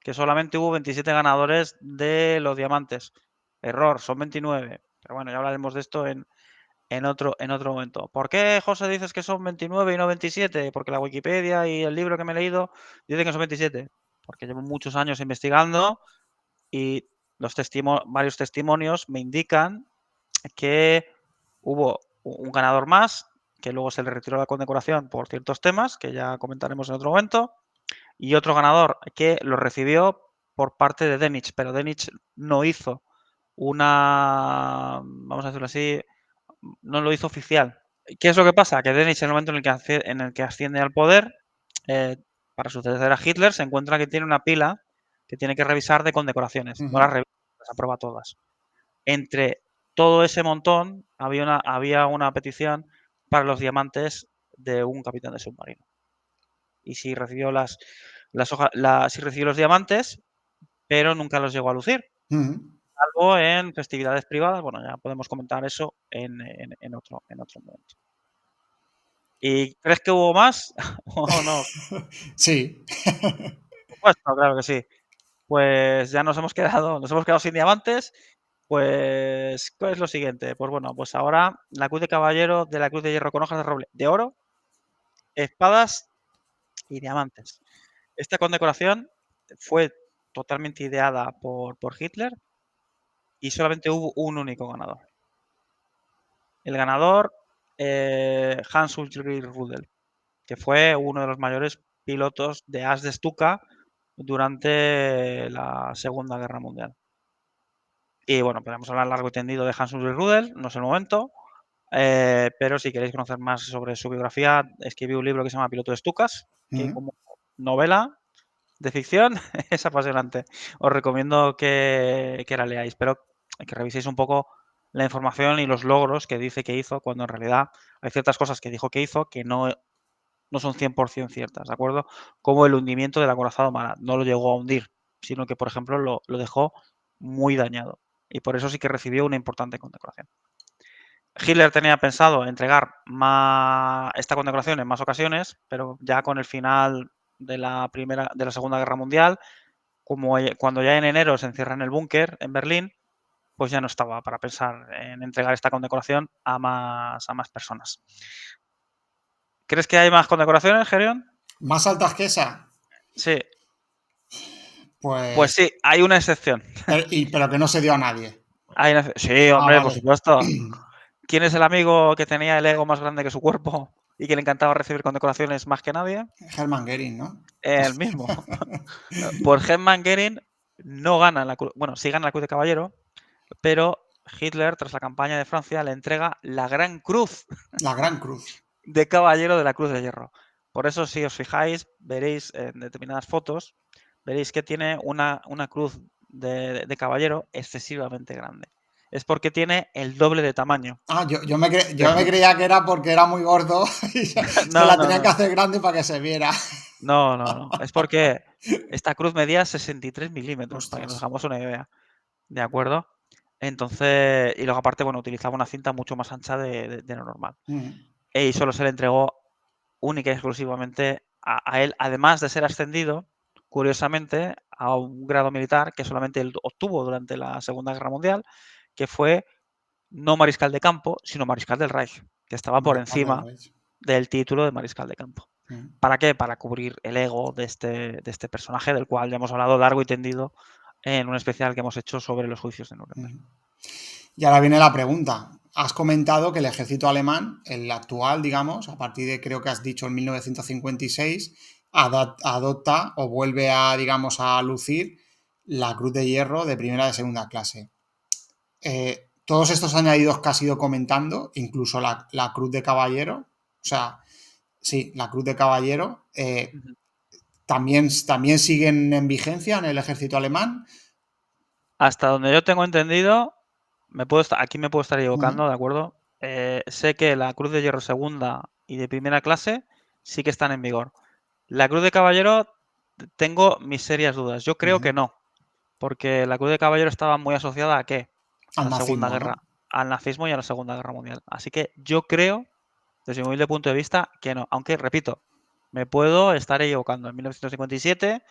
que solamente hubo 27 ganadores de los diamantes. Error, son 29. Pero bueno, ya hablaremos de esto en otro momento. ¿Por qué, José, dices que son 29 y no 27? Porque la Wikipedia y el libro que me he leído dicen que son 27. Porque llevo muchos años investigando y varios testimonios me indican que hubo un ganador más, que luego se le retiró la condecoración por ciertos temas, que ya comentaremos en otro momento, y otro ganador que lo recibió por parte de Denich, pero Denich no hizo vamos a decirlo así, no lo hizo oficial ¿Qué es lo que pasa? Que Dönitz, en el momento en el que asciende al poder, para suceder a Hitler, se encuentra que tiene una pila que tiene que revisar de condecoraciones. No las revisa, las aprueba todas. Entre todo ese montón había una petición para los diamantes de un capitán de submarino. Y sí recibió sí recibió los diamantes, pero nunca los llegó a lucir. Salvo en festividades privadas. Bueno, ya podemos comentar eso en otro momento. ¿Y crees que hubo más o no? Sí. Por supuesto, claro que sí. Pues ya nos hemos quedado sin diamantes. Pues, ¿cuál es lo siguiente? Pues bueno, pues ahora la cruz de caballero de la cruz de hierro con hojas de roble de oro, espadas y diamantes. Esta condecoración fue totalmente ideada por Hitler y solamente hubo un único ganador. El ganador, Hans-Ulrich Rudel, que fue uno de los mayores pilotos de as de Stuka durante la Segunda Guerra Mundial. Y bueno, podemos hablar largo y tendido de Hans-Ulrich Rudel, no es el momento, pero si queréis conocer más sobre su biografía, escribí un libro que se llama Piloto de Stukas, que como novela de ficción es apasionante. Os recomiendo que la leáis, pero que reviséis un poco la información y los logros que dice que hizo, cuando en realidad hay ciertas cosas que dijo que hizo que no son 100% ciertas, ¿de acuerdo? Como el hundimiento del acorazado Marat. No lo llegó a hundir, sino que, por ejemplo, lo dejó muy dañado. Y por eso sí que recibió una importante condecoración. Hitler tenía pensado entregar esta condecoración en más ocasiones, pero ya con el final de la Segunda Guerra Mundial, cuando ya en enero se encierra en el búnker en Berlín, pues ya no estaba para pensar en entregar esta condecoración a más personas. ¿Crees que hay más condecoraciones, Gerion? ¿Más altas que esa? Sí. Pues Pues. sí, hay una excepción. Pero que no se dio a nadie. Sí, Ah, hombre, por vale. supuesto. ¿Quién es el amigo que tenía el ego más grande que su cuerpo y que le encantaba recibir condecoraciones más que nadie? Hermann Goering, ¿no? El mismo. Por Hermann Goering no gana sí gana la Cruz de Caballero, pero Hitler, tras la campaña de Francia, le entrega la Gran Cruz La Gran Cruz. de Caballero de la Cruz de Hierro. Por eso, si os fijáis, veréis en determinadas fotos, veréis que tiene una cruz de caballero excesivamente grande. Es porque tiene el doble de tamaño. Ah, yo me creía que era porque era muy gordo y se No, la no, tenía que no. hacer grande para que se viera. No, no, no. Es porque esta cruz medía 63 milímetros, para que nos Ostras. hagamos una idea. ¿De acuerdo? Entonces, y luego aparte, bueno, utilizaba una cinta mucho más ancha de lo normal. Y solo se le entregó única y exclusivamente a él, además de ser ascendido, curiosamente, a un grado militar que solamente él obtuvo durante la Segunda Guerra Mundial, que fue no mariscal de campo, sino mariscal del Reich, que estaba por Mariscal del encima Reich. del título de mariscal de campo. ¿Para qué? Para cubrir el ego de este personaje, del cual ya hemos hablado largo y tendido en un especial que hemos hecho sobre los juicios de Nuremberg. Y ahora viene la pregunta. Has comentado que el ejército alemán, el actual, digamos, a partir de creo que has dicho en 1956, adopta o vuelve a, digamos, a lucir la Cruz de Hierro de primera y de segunda clase. Todos estos añadidos que has ido comentando, incluso la Cruz de Caballero, o sea, sí, la Cruz de Caballero, también siguen en vigencia en el ejército alemán. Hasta donde yo tengo entendido, aquí me puedo estar equivocando, ¿de acuerdo? Sé que la Cruz de Hierro segunda y de primera clase sí que están en vigor. La Cruz de Caballero tengo mis serias dudas. Yo creo que no, porque la Cruz de Caballero estaba muy asociada ¿a qué? A Al la Segunda nazismo, ¿no? Guerra, al nazismo y a la Segunda Guerra Mundial. Así que yo creo, desde mi humilde punto de vista, que no. Aunque, repito, me puedo estar equivocando. En 1957,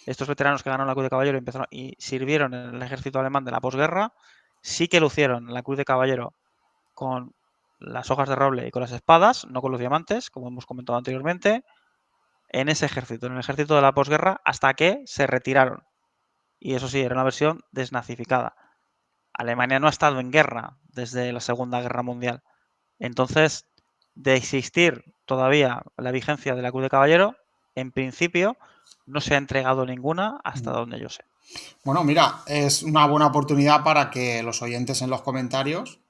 estos veteranos que ganaron la Cruz de Caballero y sirvieron en el ejército alemán de la posguerra, sí que lucieron la Cruz de Caballero con las hojas de roble y con las espadas, no con los diamantes, como hemos comentado anteriormente, en ese ejército, en el ejército de la posguerra, hasta que se retiraron. Y eso sí, era una versión desnazificada. Alemania no ha estado en guerra desde la Segunda Guerra Mundial. Entonces, de existir todavía la vigencia de la Cruz de Caballero, en principio no se ha entregado ninguna hasta donde yo sé. Bueno, mira, es una buena oportunidad para que los oyentes en los comentarios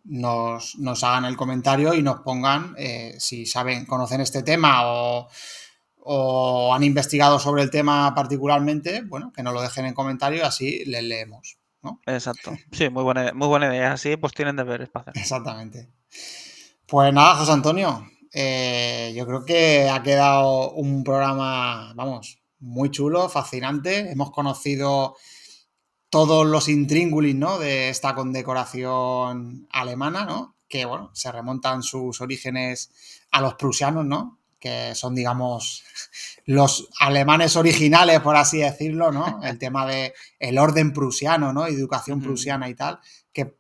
nos hagan el comentario y nos pongan si saben, conocen este tema o han investigado sobre el tema particularmente, bueno, que nos lo dejen en comentario y así les leemos, ¿no? Exacto. Sí, muy buena idea. Así pues tienen deberes para hacer. Exactamente. Pues nada, José Antonio, yo creo que ha quedado un programa, vamos, muy chulo, fascinante. Hemos conocido todos los intríngulis, ¿no? De esta condecoración alemana, ¿no? Que, bueno, se remontan sus orígenes a los prusianos, ¿no? Que son, digamos, los alemanes originales, por así decirlo, ¿no? El tema de el orden prusiano, ¿no? Educación Ujú, prusiana y tal, que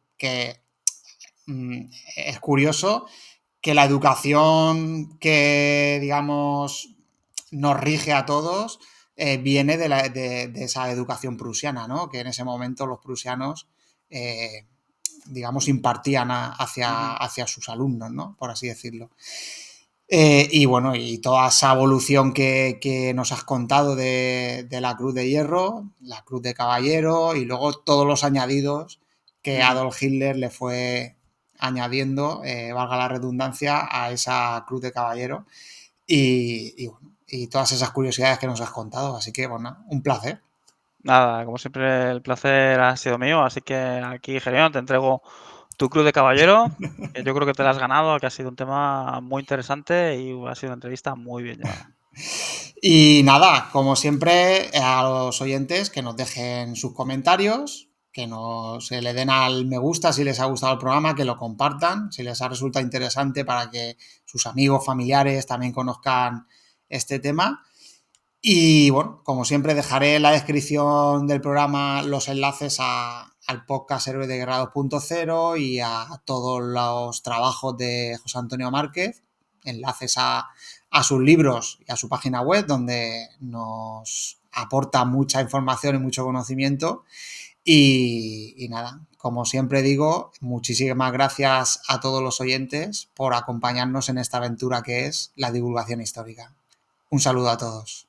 es curioso que la educación que, digamos, nos rige a todos viene de esa educación prusiana, ¿no? Que en ese momento los prusianos, digamos, impartían ujú. hacia sus alumnos, ¿no? Por así decirlo. Y bueno, y toda esa evolución que nos has contado de la Cruz de Hierro, la Cruz de Caballero y luego todos los añadidos que Ujú. Adolf Hitler le fue añadiendo, valga la redundancia, a esa Cruz de Caballero bueno, y todas esas curiosidades que nos has contado. Así que, bueno, un placer. Nada, como siempre el placer ha sido mío, así que aquí, Gerión, te entrego tu cruz de caballero, que yo creo que te la has ganado, que ha sido un tema muy interesante y ha sido una entrevista muy bien llevada. Y nada, como siempre, a los oyentes que nos dejen sus comentarios, que nos se le den al me gusta si les ha gustado el programa, que lo compartan, si les ha resultado interesante para que sus amigos, familiares también conozcan este tema. Y bueno, como siempre, dejaré en la descripción del programa los enlaces al podcast Héroes de Guerra 2.0 y a todos los trabajos de José Antonio Márquez, enlaces a sus libros y a su página web, donde nos aporta mucha información y mucho conocimiento. Y nada, como siempre digo, muchísimas gracias a todos los oyentes por acompañarnos en esta aventura que es la divulgación histórica. Un saludo a todos.